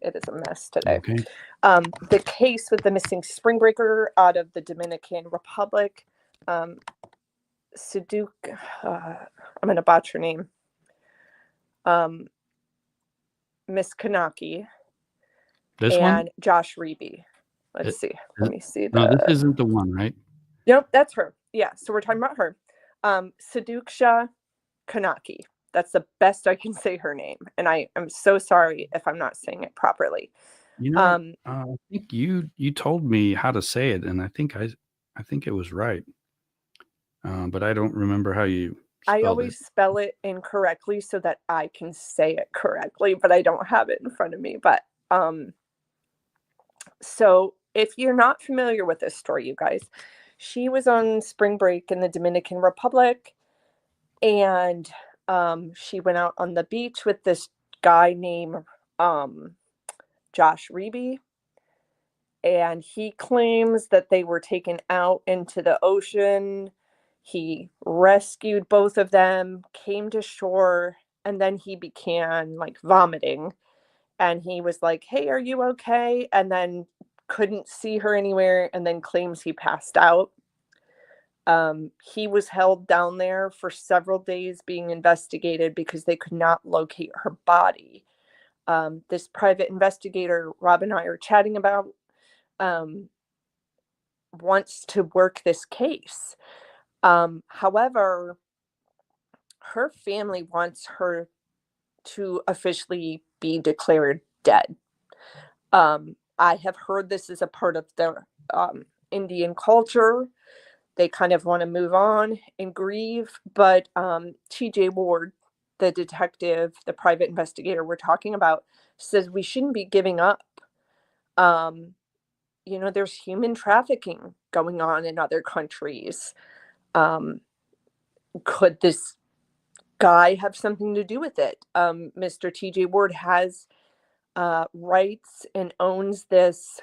It is a mess today. Okay. The case with the missing spring breaker out of the Dominican Republic. Saduk, I'm going to botch her name. Miss Kanaki. This and one? Josh Reeby. Let's see. Let me see. No, this isn't the one, right? Nope, that's her. Yeah, so we're talking about her. Saduksha Kanaki. That's the best I can say her name. And I am so sorry if I'm not saying it properly. You know, I think you told me how to say it, and I think it was right. But I don't remember how you spelled I always spell it incorrectly so that I can say it correctly, but I don't have it in front of me. But so if you're not familiar with this story, you guys, she was on spring break in the Dominican Republic, and she went out on the beach with this guy named Josh Reeby, and he claims that they were taken out into the ocean. He rescued both of them, came to shore, and then he began like vomiting. And he was like, hey, are you okay? And then couldn't see her anywhere, and then claims he passed out. He was held down there for several days being investigated because they could not locate her body. this private investigator Rob and I are chatting about wants to work this case. However, her family wants her to officially be declared dead. I have heard this is a part of the Indian culture. They kind of want to move on and grieve, but TJ Ward, the detective, the private investigator we're talking about, says we shouldn't be giving up. There's human trafficking going on in other countries. Could this guy have something to do with it? Mr. TJ Ward has rights and owns this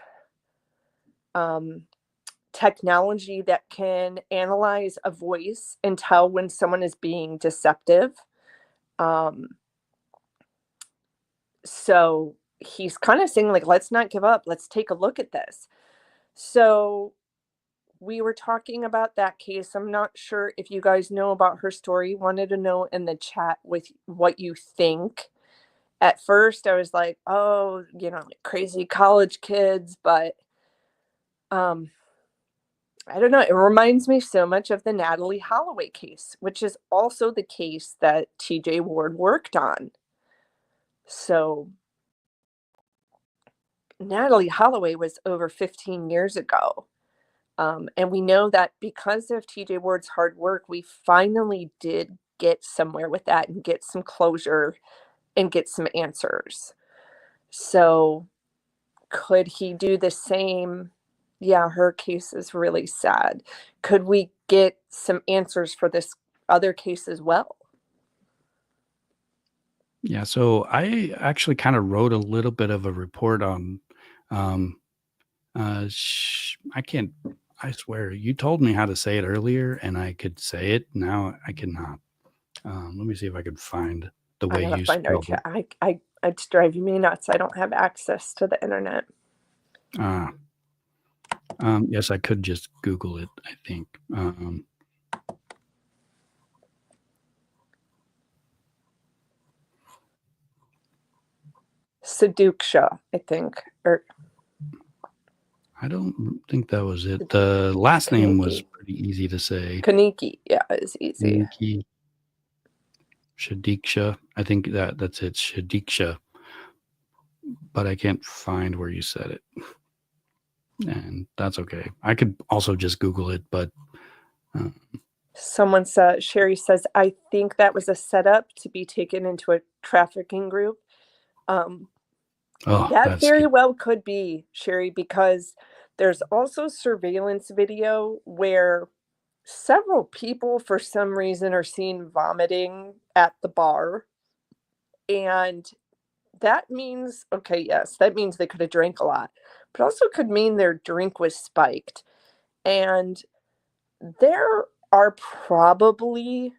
technology that can analyze a voice and tell when someone is being deceptive. So he's kind of saying, like, let's not give up. Let's take a look at this. So we were talking about that case. I'm not sure if you guys know about her story. Wanted to know in the chat with what you think. At first, I was like, oh, like crazy college kids, but I don't know. It reminds me so much of the Natalie Holloway case, which is also the case that TJ Ward worked on. So Natalie Holloway was over 15 years ago. And we know that because of TJ Ward's hard work, we finally did get somewhere with that and get some closure and get some answers. So could he do the same? Yeah, her case is really sad. Could we get some answers for this other case as well? Yeah, so I actually kind of wrote a little bit of a report on I swear, you told me how to say it earlier and I could say it. Now I cannot. Let me see if I could find the I way gotta you find our spelled it. chat. It's driving me nuts. I don't have access to the internet. Yes, I could just Google it, I think. Seduksha, I think. Or I don't think that was it. The last name was Kaniki. pretty easy to say. Kaniki, yeah, it's easy. Kaniki. Shadiksha. I think that's it. Shadiksha. But I can't find where you said it. And that's okay. I could also just Google it, but Someone said, Sherry says, I think that was a setup to be taken into a trafficking group. That very well could be, Sherry, because there's also surveillance video where several people, for some reason, are seen vomiting at the bar. And that means, okay, yes, that means they could have drank a lot, but also could mean their drink was spiked. And there are probably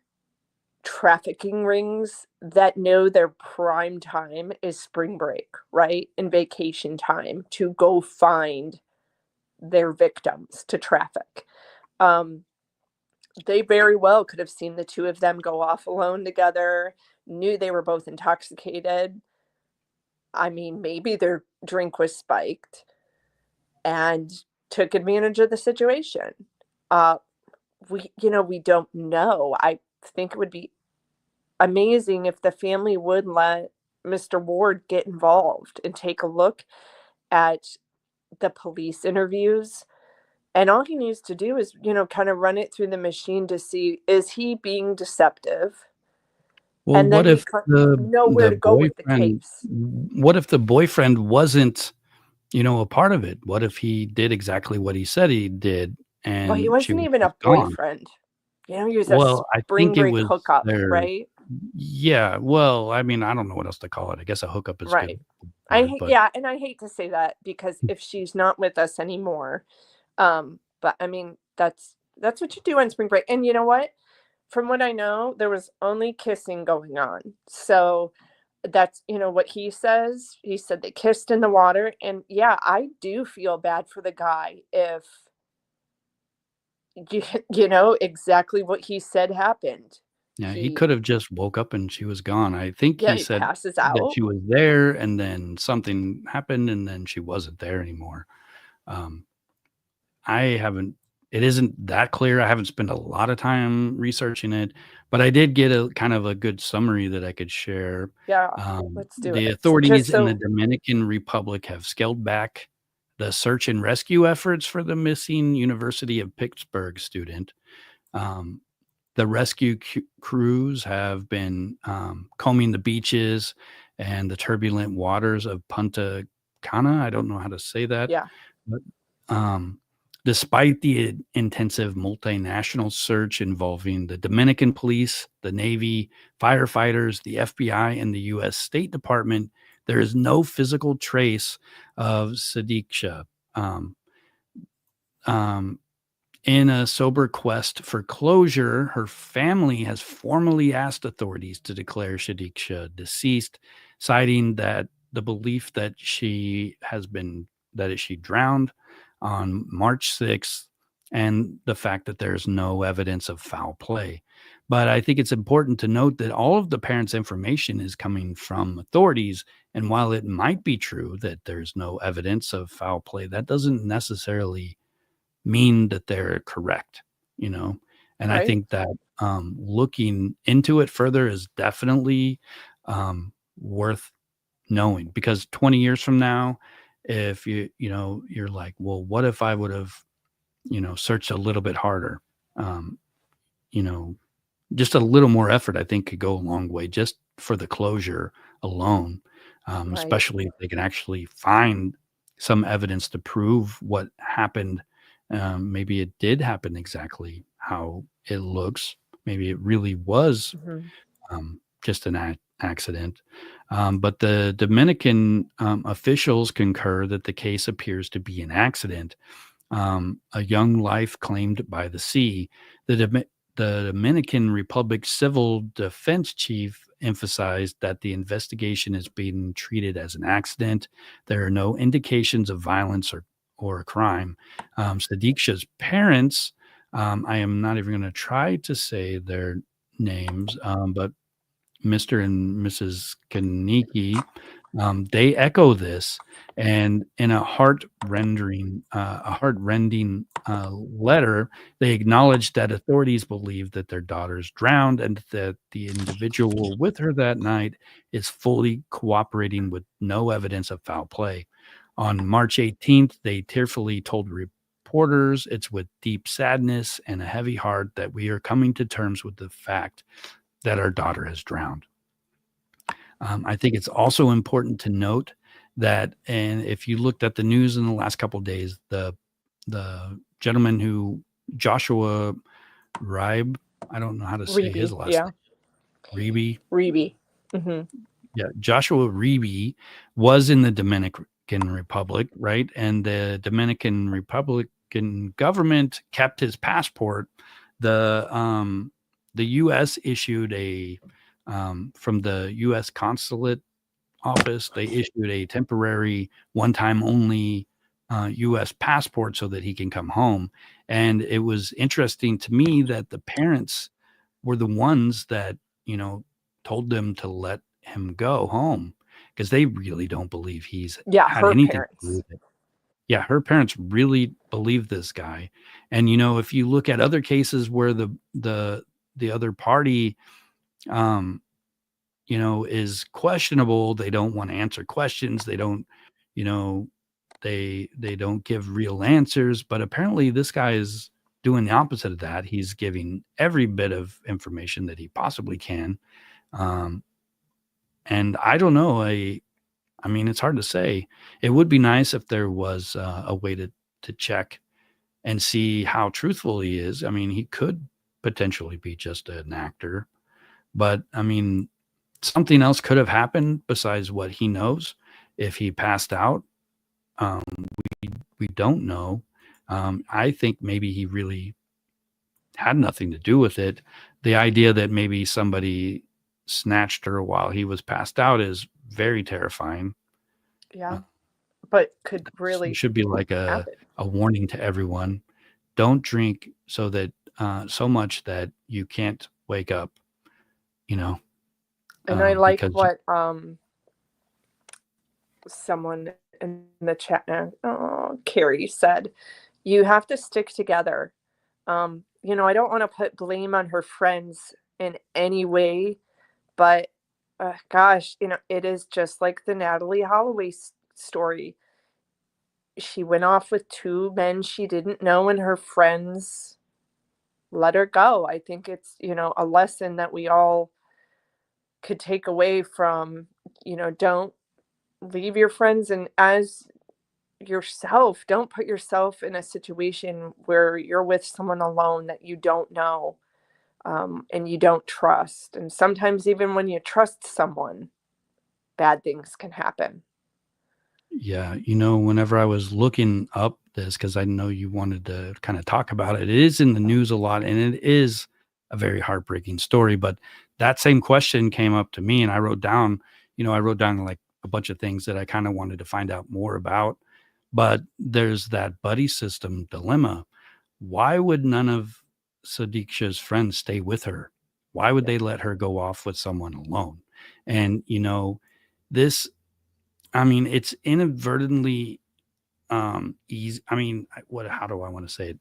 trafficking rings that know their prime time is spring break, right? And vacation time to go find their victims to traffic. They very well could have seen the two of them go off alone together, knew they were both intoxicated. I mean, maybe their drink was spiked and took advantage of the situation. We don't know. I think it would be amazing if the family would let Mr. Ward get involved and take a look at the police interviews. And all he needs to do is, kind of run it through the machine to see, is he being deceptive? well, And what then if know where to go with the case. What if the boyfriend wasn't, a part of it? What if he did exactly what he said he did, and Well, he she wasn't was even a just gone? boyfriend. He was a Well, I spring think it break was hookup, their right? yeah. Well, I mean, I don't know what else to call it. I guess a hookup is a good Right. word, but And I hate to say that because if she's not with us anymore, but I mean, that's what you do on spring break. And you know what? From what I know, there was only kissing going on. So that's, what he says. He said they kissed in the water. And yeah, I do feel bad for the guy if, exactly what he said happened. Yeah, he could have just woke up and she was gone. I think Yeah, he he said passes that out. she was there and then something happened and then she wasn't there anymore. Um, it isn't that clear. I haven't spent a lot of time researching it, but I did get a kind of a good summary that I could share. Yeah, let's do The it. Just authorities in the so Dominican Republic have scaled back the search and rescue efforts for the missing University of Pittsburgh student. Um, the rescue crews have been combing the beaches and the turbulent waters of Punta Cana. I don't know how to say that. yeah. But despite the intensive multinational search involving the Dominican police, the Navy, firefighters, the FBI, and the U.S. State Department, there is no physical trace of Sadiqa. Um, um, in a sober quest for closure, her family has formally asked authorities to declare Shadiksha deceased, citing that the belief that she drowned on March 6th and the fact that there's no evidence of foul play. But I think it's important to note that all of the parents' information is coming from authorities. And while it might be true that there's no evidence of foul play, that doesn't necessarily mean that they're correct, you know? And I Right. think that looking into it further is definitely worth knowing, because 20 years from now, if you're like, well, what if I would have, searched a little bit harder? Um, you know, just a little more effort, I think, could go a long way just for the closure alone, Right. especially if they can actually find some evidence to prove what happened. Maybe it did happen exactly how it looks. Maybe it really was Mhm. just an accident. But the Dominican officials concur that the case appears to be an accident, a young life claimed by the sea. The Dominican Republic Civil Defense Chief emphasized that the investigation is being treated as an accident. There are no indications of violence or crime. Sadiq's parents, I am not even going to try to say their names, but Mr. and Mrs. Kaniki, they echo this, and in a heart-rending letter, they acknowledge that authorities believe that their daughter's drowned and that the individual with her that night is fully cooperating with no evidence of foul play. On March 18th, they tearfully told reporters, "It's with deep sadness and a heavy heart that we are coming to terms with the fact that our daughter has drowned." I think it's also important to note that, and if you looked at the news in the last couple of days, the gentleman who Joshua Ribe, I don't know how to say his Reby, last yeah. name, Reby. Reby. Mhm. Yeah, Joshua Reby was in the Dominican Republic, right? And the Dominican Republican government kept his passport. The U.S. issued from the U.S. consulate office, they issued a temporary, one-time only U.S. passport so that he can come home. And it was interesting to me that the parents were the ones that, told them to let him go home, because they really don't believe he's Yeah, had her anything to do parents. with it. Yeah, her parents really believe this guy. And if you look at other cases where the other party is questionable, they don't want to answer questions, they don't, you know, they don't give real answers, but apparently this guy is doing the opposite of that. He's giving every bit of information that he possibly can. Um, and I don't know, I mean, it's hard to say. It would be nice if there was a way to check and see how truthful he is. I mean, he could potentially be just an actor, but I mean, something else could have happened besides what he knows. If he passed out, um, we don't know. I think maybe he really had nothing to do with it. The idea that maybe somebody snatched her while he was passed out is very terrifying. Yeah. But could It really should be like happen. a warning to everyone. Don't drink so much that you can't wake up. you know, And I like because what someone in the chat now, Carrie said, you have to stick together. You know, I don't want to put blame on her friends in any way, but gosh, you know, it is just like the Natalie Holloway story. She went off with two men she didn't know, and her friends let her go. I think it's, you know, a lesson that we all could take away from, you know, don't leave your friends, and as yourself, don't put yourself in a situation where you're with someone alone that you don't know, and you don't trust. And sometimes even when you trust someone, bad things can happen. Yeah, you know, whenever I was looking up this, because I know you wanted to kind of talk about it, it is in the news a lot, and it is a very heartbreaking story. But that same question came up to me, and I wrote down, I wrote down like a bunch of things that I kind of wanted to find out more about. But there's that buddy system dilemma. Why would none of Sadiq's friends stay with her? Why would Yeah. they let her go off with someone alone? And, this I mean, it's inadvertently easy. I mean, how do I want to say it?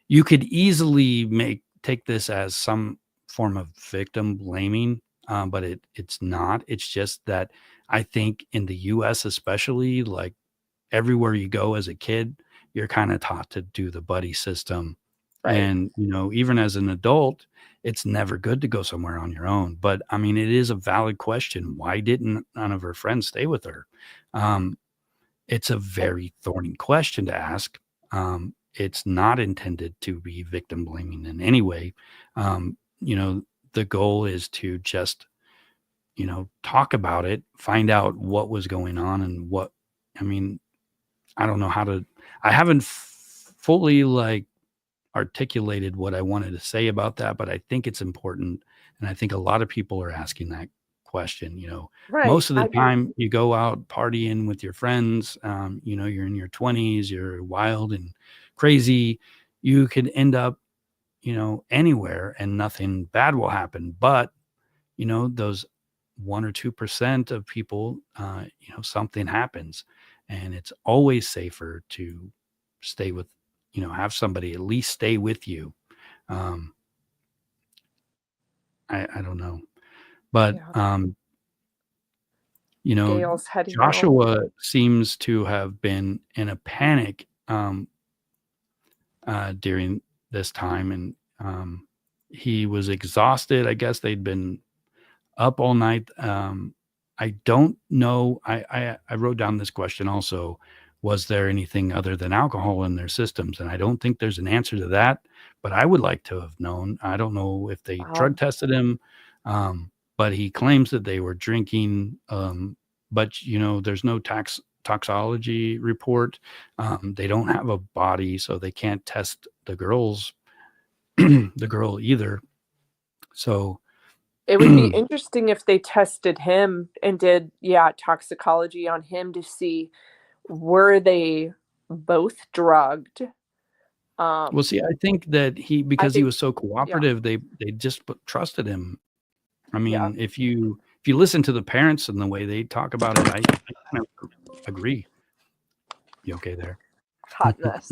You could easily take this as some form of victim blaming, but it's not. It's just that I think in the US especially, like everywhere you go as a kid, you're kind of taught to do the buddy system. Right. And, even as an adult, it's never good to go somewhere on your own. But I mean, it is a valid question. Why didn't none of her friends stay with her? It's a very thorny question to ask. It's not intended to be victim blaming in any way. The goal is to just, talk about it, find out what was going on and I mean, I don't know I haven't fully like articulated what I wanted to say about that, but I think it's important. And I think a lot of people are asking that question. Right. Most of the time you go out partying with your friends, you're in your 20s, you're wild and crazy. You could end up, anywhere and nothing bad will happen. But, those 1 or 2% of people, something happens, and it's always safer to stay with, have somebody at least stay with you. Um, I don't know, but Yeah. Gail's heading out. Joshua seems to have been in a panic during this time, and he was exhausted. I guess they'd been up all night. I don't know. I wrote down this question also. Was there anything other than alcohol in their systems? And I don't think there's an answer to that, but I would like to have known. I don't know if they drug tested him, but he claims that they were drinking. But there's no toxology report. They don't have a body, so they can't test the the girl either. So it would be interesting if they tested him and did, toxicology on him to see, were they both drugged? Well, see, I think that because he was so cooperative, they just trusted him. I mean, if you listen to the parents and the way they talk about it, I kind of agree. You okay there? Hot mess.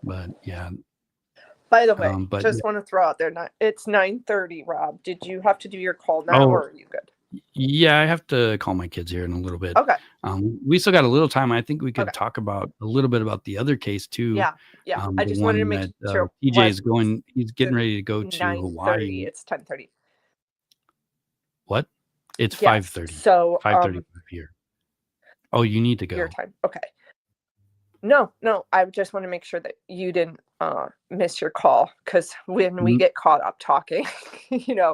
But yeah. By the way, just want to throw out there, it's 9:30, Rob. Did you have to do your call now, or are you good? Yeah, I have to call my kids here in a little bit. Okay. We still got a little time. I think we could talk about a little bit about the other case too. Yeah. I just wanted to make sure. TJ is going. He's getting ready to go to Hawaii. It's 10:30. What? It's 5:30. So 5:30 here. Oh, you need to go. Your time. Okay. No. I just want to make sure that you didn't miss your call, because when we get caught up talking,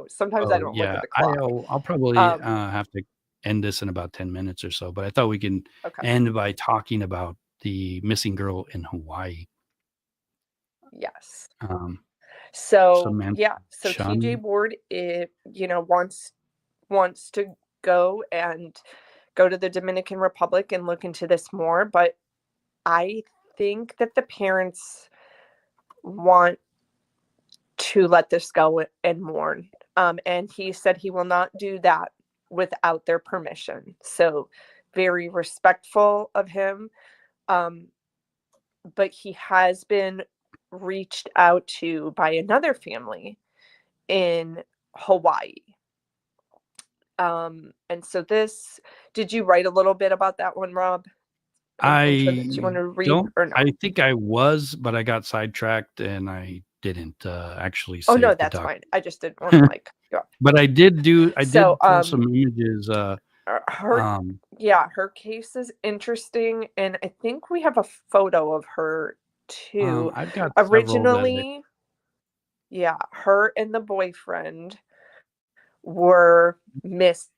sometimes I don't look at the clock. I'll probably have to end this in about 10 minutes or so, but I thought we can end by talking about the missing girl in Hawaii. Yes. So TJ Ward, wants to go to the Dominican Republic and look into this more, but I think that the parents want to let this go and mourn. And he said he will not do that without their permission. So very respectful of him. But he has been reached out to by another family in Hawaii. And so did you write a little bit about that one, Rob? Intro that you want to read or no? I think I was, but I got sidetracked and I didn't actually Oh save no, the that's doc. fine. I just didn't want to like go up. But I did So, pull some images. her case is interesting, and I think we have a photo of her too. I've got several that Originally, yeah, her and the boyfriend were missing.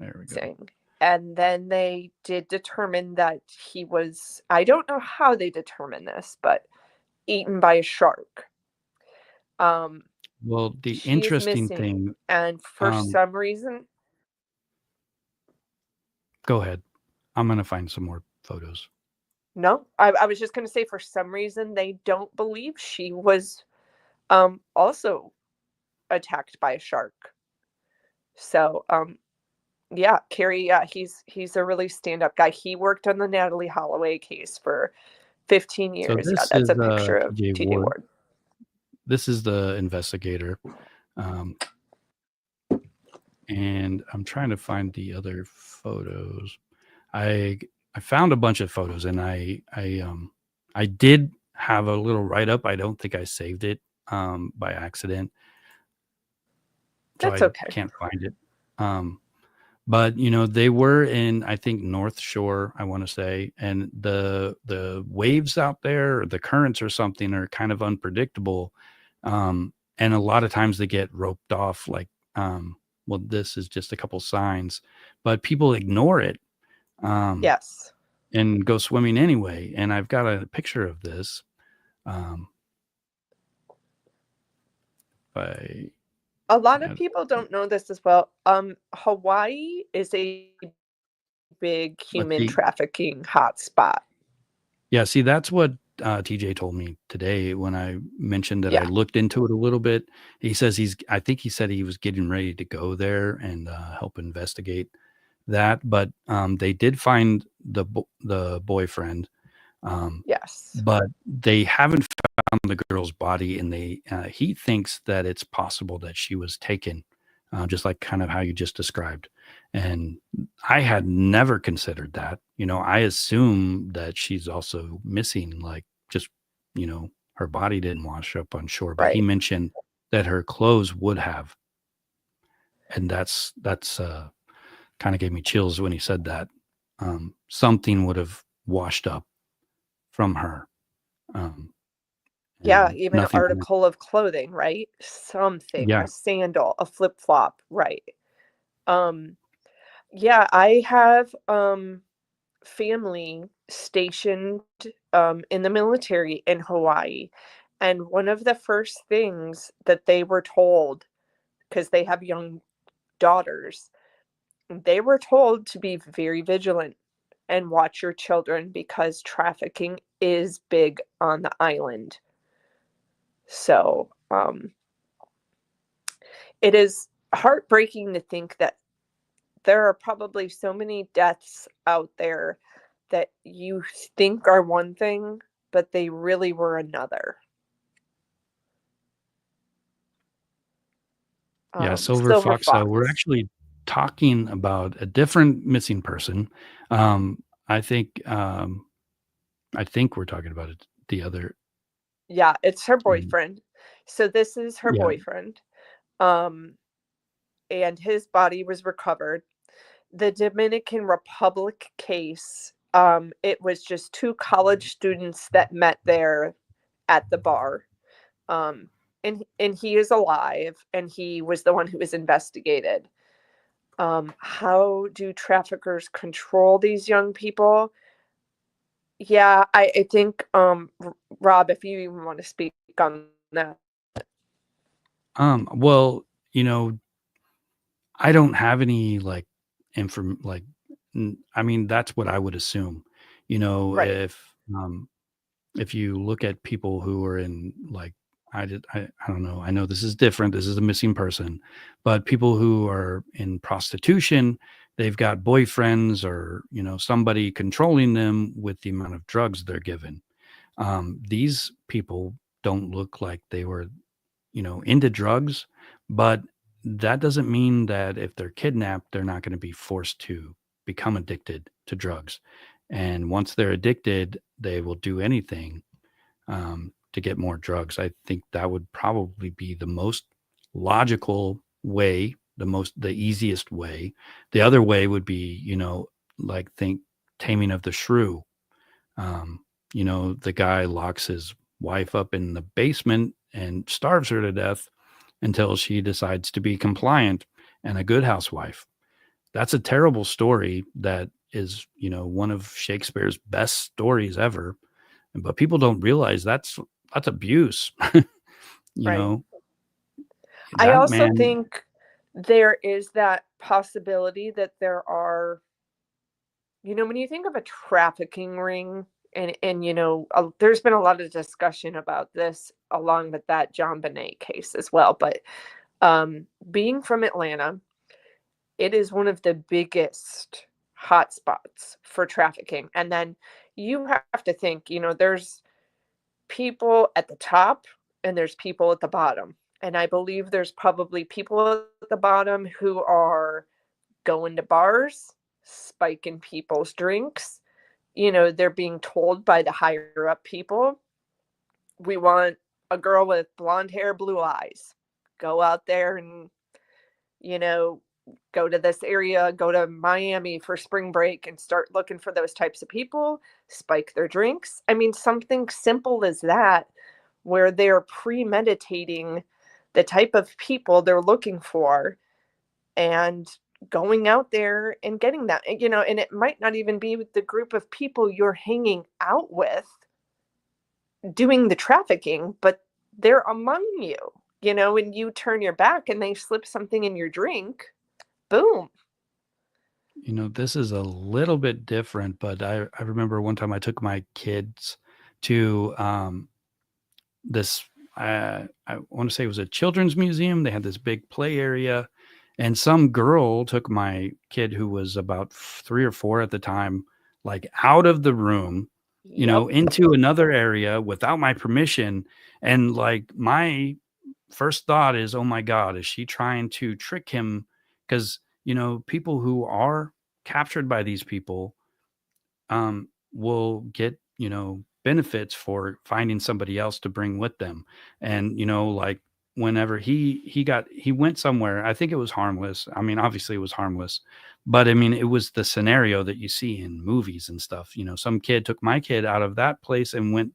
there we go. And then they did determine that he was, I don't know how they determined this, but eaten by a shark. Well, the She is interesting missing, thing, and for some reason, go ahead. I'm going to find some more photos. No, I was just going to say, for some reason, they don't believe she was also attacked by a shark. So, yeah, Carrie, yeah, he's a really stand-up guy. He worked on the Natalie Holloway case for 15 years. So Yeah, this that's is a picture of TJ TJ Ward. Ward. This is the investigator. And I'm trying to find the other photos. I found a bunch of photos, and I did have a little write-up. I don't think I saved it by accident. So That's I okay. can't find it. But they were in, I think, North Shore, I want to say, and the waves out there, or the currents or something, are kind of unpredictable. And a lot of times they get roped off, like, well, this is just a couple signs, but people ignore it. Yes. And go swimming anyway. And I've got a picture of this. A lot of people don't know this as well. Hawaii is a big human trafficking hotspot. Yeah, see, that's what TJ told me today when I mentioned that I looked into it a little bit. He says I think he said he was getting ready to go there and help investigate that. But they did find the boyfriend. Yes. But they haven't found the girl's body, and he thinks that it's possible that she was taken, just like kind of how you just described. And I had never considered that. I assume that she's also missing, like, just, her body didn't wash up on shore, but he mentioned that her clothes would have. And that's kind of gave me chills when he said that. Something would have washed up from her. Yeah, even an article of clothing, right? Something, yeah. A sandal, a flip-flop, right? Yeah, I have family stationed in the military in Hawaii, and one of the first things that they were told, because they have young daughters, they were told to be very vigilant and watch your children, because trafficking is big on the island. So, it is heartbreaking to think that there are probably so many deaths out there that you think are one thing, but they really were another. Yeah, Silver Fox. We're actually talking about a different missing person. I think we're talking about the other. Yeah, it's her boyfriend. So this is her boyfriend. And his body was recovered. The Dominican Republic case, it was just 2 college students that met there at the bar. And he is alive, and he was the one who was investigated. How do traffickers control these young people? Yeah, I think, Rob, if you even want to speak on that. Well, I don't have any I mean, that's what I would assume, Right. if if you look at people who are in like I don't know. I know this is different. This is a missing person, but people who are in prostitution, they've got boyfriends or somebody controlling them with the amount of drugs they're given. These people don't look like they were into drugs, but that doesn't mean that if they're kidnapped, they're not going to be forced to become addicted to drugs. And once they're addicted, they will do anything to get more drugs. I think that would probably be the most logical way, the easiest way. The other way would be, like think Taming of the Shrew. Um, the guy locks his wife up in the basement and starves her to death until she decides to be compliant and a good housewife. That's a terrible story that is, one of Shakespeare's best stories ever. But people don't realize that's abuse. Right. I That also man, think there is that possibility that there are, when you think of a trafficking ring, and there's been a lot of discussion about this along with that John Bonet case as well. But being from Atlanta, it is one of the biggest hotspots for trafficking. And then you have to think, there's people at the top and there's people at the bottom. And I believe there's probably people at the bottom who are going to bars, spiking people's drinks. They're being told by the higher up people, we want a girl with blonde hair, blue eyes. Go out there and, you know, go to this area, go to Miami for spring break and start looking for those types of people, spike their drinks. I mean, something simple as that, where they're premeditating the type of people they're looking for and going out there and getting that, and it might not even be with the group of people you're hanging out with doing the trafficking, but they're among you, and you turn your back and they slip something in your drink, boom. this is a little bit different, but I remember one time I took my kids to this, I want to say it was a children's museum. They had this big play area, and some girl took my kid who was about 3 or 4 at the time, like out of the room, Yep. into another area without my permission. And like my first thought is, oh my God, is she trying to trick him? Because, people who are captured by these people will get, benefits for finding somebody else to bring with them. And, like whenever he went somewhere, I think it was harmless. I mean, obviously it was harmless, but I mean, it was the scenario that you see in movies and stuff. Some kid took my kid out of that place and went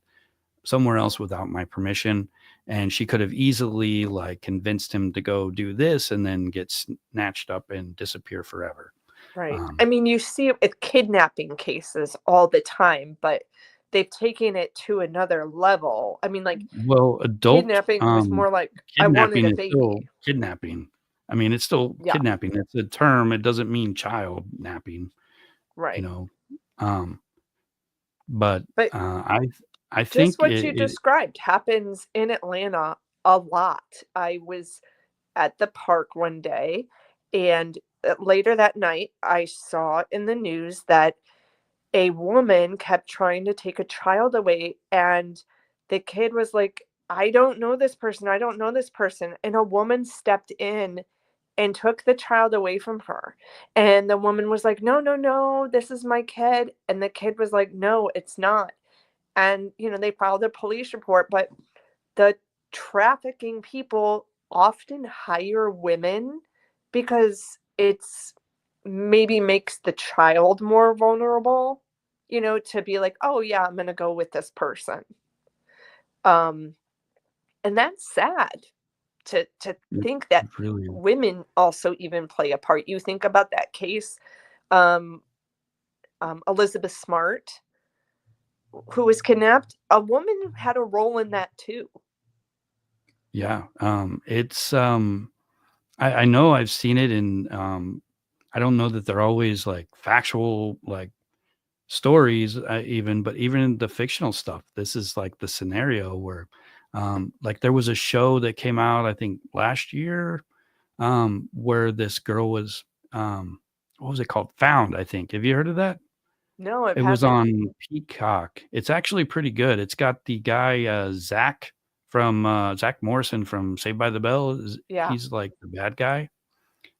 somewhere else without my permission. And she could have easily like convinced him to go do this and then get snatched up and disappear forever. Right. I mean, you see it with kidnapping cases all the time, but they've taken it to another level. I mean, like, Well, adult kidnapping was more like, I wanted kidnapping a is still baby. kidnapping. I mean, it's still Yeah, kidnapping. It's a term. It doesn't mean child napping, you right. know. Um, but But I just think what you described happens in Atlanta a lot. I was at the park one day, and later that night, I saw in the news that a woman kept trying to take a child away, and the kid was like, I don't know this person. I don't know this person. And a woman stepped in and took the child away from her. And the woman was like, no, no, no, this is my kid. And the kid was like, no, it's not. And, they filed a police report, but the trafficking people often hire women because it's maybe makes the child more vulnerable, to be like, oh yeah, I'm gonna go with this person. Um, and that's sad to it think that really is. women also even play a part. You think about that case, um, Elizabeth Smart, who was kidnapped. A woman had a role in that too. Yeah. It's I know I've seen it in I don't know that they're always like factual, like stories, even, but even the fictional stuff. This is like the scenario where, like, there was a show that came out, I think, last year, where this girl was, what was it called? Found, I think. Have you heard of that? No, it It was hasn't. on Peacock. It's actually pretty good. It's got the guy, Zach Zach Morrison from Saved by the Bell. Yeah. He's like the bad guy.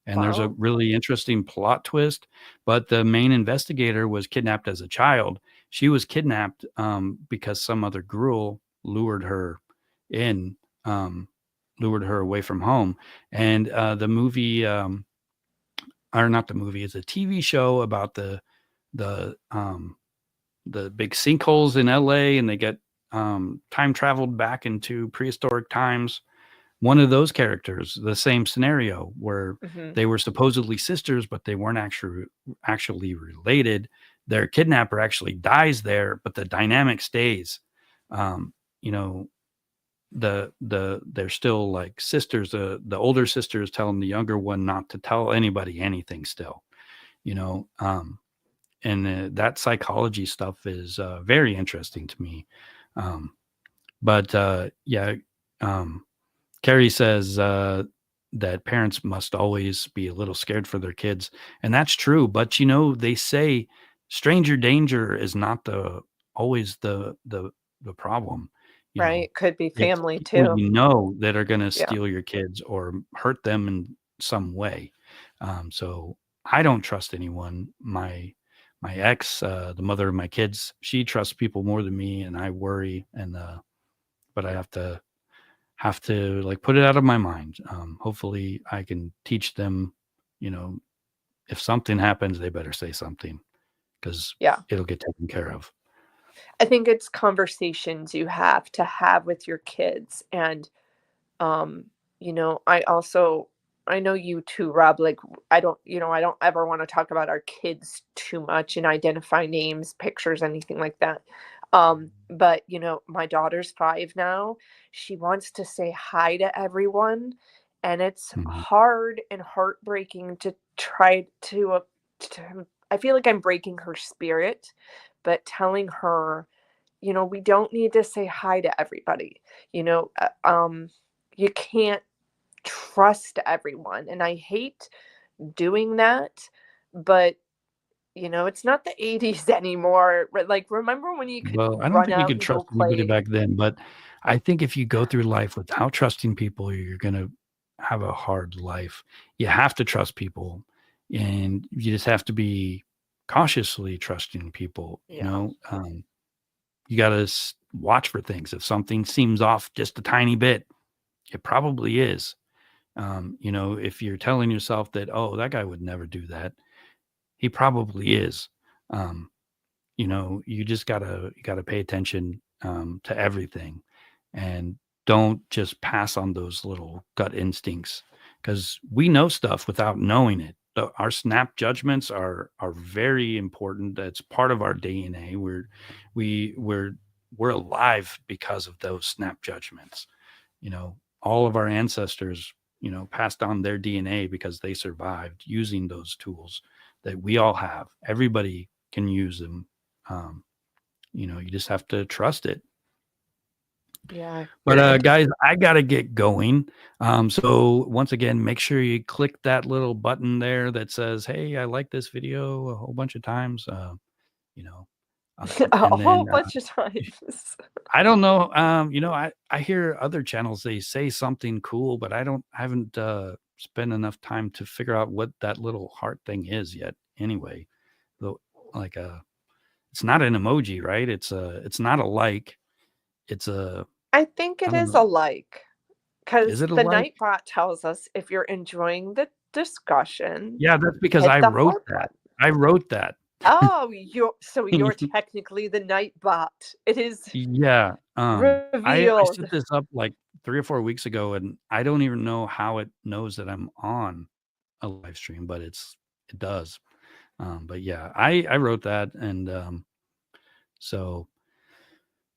And there's a Wow. really interesting plot twist. But the main investigator was kidnapped as a child. She was kidnapped because some other girl lured her in, lured her away from home. And the movie, or not the movie, it's a TV show about the big sinkholes in LA, and they get time traveled back into prehistoric times. One of those characters, the same scenario where Mm-hmm. they were supposedly sisters, but they weren't actually related. Their kidnapper actually dies there, but the dynamic stays. You know, they're still like sisters. The older sister is telling the younger one not to tell anybody anything still, you know. And that psychology stuff is very interesting to me. But yeah, Carrie says that parents must always be a little scared for their kids, and that's true. But they say stranger danger is not always the problem. Right. Could be It's family people too. that are going to Yeah. steal your kids or hurt them in some way. So I don't trust anyone. My ex, the mother of my kids, she trusts people more than me, and I worry. And but I have to like put it out of my mind. Hopefully, I can teach them. If something happens, they better say something because Yeah. it'll get taken care of. I think it's conversations you have to have with your kids. And, I know you too, Rob, like, I don't ever want to talk about our kids too much and identify names, pictures, anything like that. But, my daughter's 5 now. She wants to say hi to everyone. And it's Mhm. hard and heartbreaking to try I feel like I'm breaking her spirit, but telling her, we don't need to say hi to everybody. You can't trust everyone. And I hate doing that, but it's not the 80s anymore. Like, remember when you could Well, I don't run think you out could and go trust anybody play? back then, but I think if you go through life without trusting people, you're gonna have a hard life. You have to trust people, and you just have to be cautiously trusting people. Yeah. You got to watch for things. If something seems off just a tiny bit, it probably is. If you're telling yourself that, oh, that guy would never do that, he probably is. Um, you gotta pay attention to everything, and don't just pass on those little gut instincts because we know stuff without knowing it. Our snap judgments are very important. That's part of our DNA. We're alive because of those snap judgments. All of our ancestors passed on their DNA because they survived using those tools that we all have. Everybody can use them. um, you just have to trust it. Yeah. But guys, I gotta get going. So once again, make sure you click that little button there that says, "Hey, I like this video," a whole bunch of times. You know, A and whole then bunch of times. I don't know. I hear other channels, they say something cool, but I haven't spent enough time to figure out what that little heart thing is yet. Anyway, though, like it's not an emoji, right? It's not a like. It's a I think I it don't is know. a like, Is because it a the like? Nightbot tells us if you're enjoying the discussion, Yeah, that's because hit I the wrote heart that. button. I wrote that. Oh, you're technically the Nightbot. It is Yeah. I revealed. set this up like 3 or 4 weeks ago, and I don't even know how it knows that I'm on a live stream, but it does. But yeah, I wrote that, and so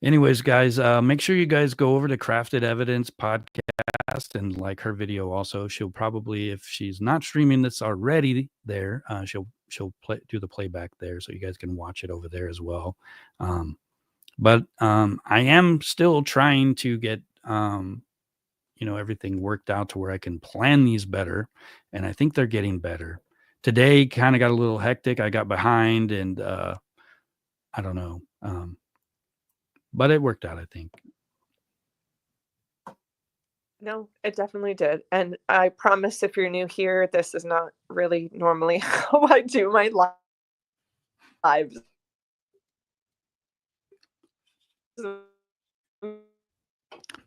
anyways, guys, make sure you guys go over to Crafted Evidence podcast and like her video also. She'll probably, if she's not streaming this already there, she'll she'll do the playback there, so you guys can watch it over there as well. But I am still trying to get everything worked out to where I can plan these better, and I think they're getting better. Today kind of got a little hectic. I got behind, and I don't know, but it worked out, I think. No, it definitely did. And I promise, if you're new here, this is not really normally how I do my lives.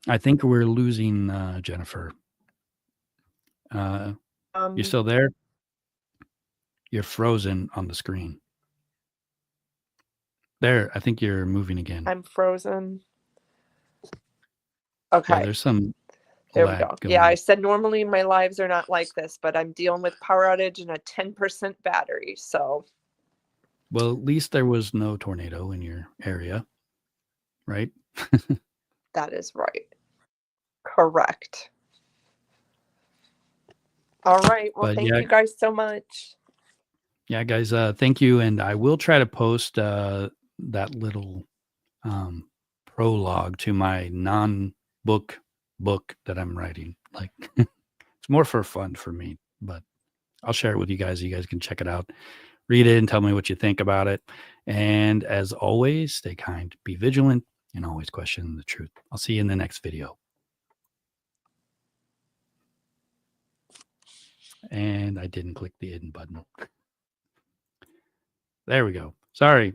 I think we're losing Jennifer. You still there? You're frozen on the screen. There, I think you're moving again. I'm frozen. Okay. Yeah, there's some there we go. going Yeah, on. I said normally my lives are not like this, but I'm dealing with power outage and a 10% battery. So, well, at least there was no tornado in your area, right? That is right. Correct. All right. Well, thank you guys so much. Yeah, guys, thank you. And I will try to post that little prologue to my non-book book that I'm writing. Like, it's more for fun for me, but I'll share it with you guys. You guys can check it out, read it, and tell me what you think about it. And as always, stay kind, be vigilant, and always question the truth. I'll see you in the next video. And I didn't click the hidden button. There we go. Sorry,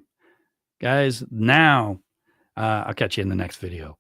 guys. Now, I'll catch you in the next video.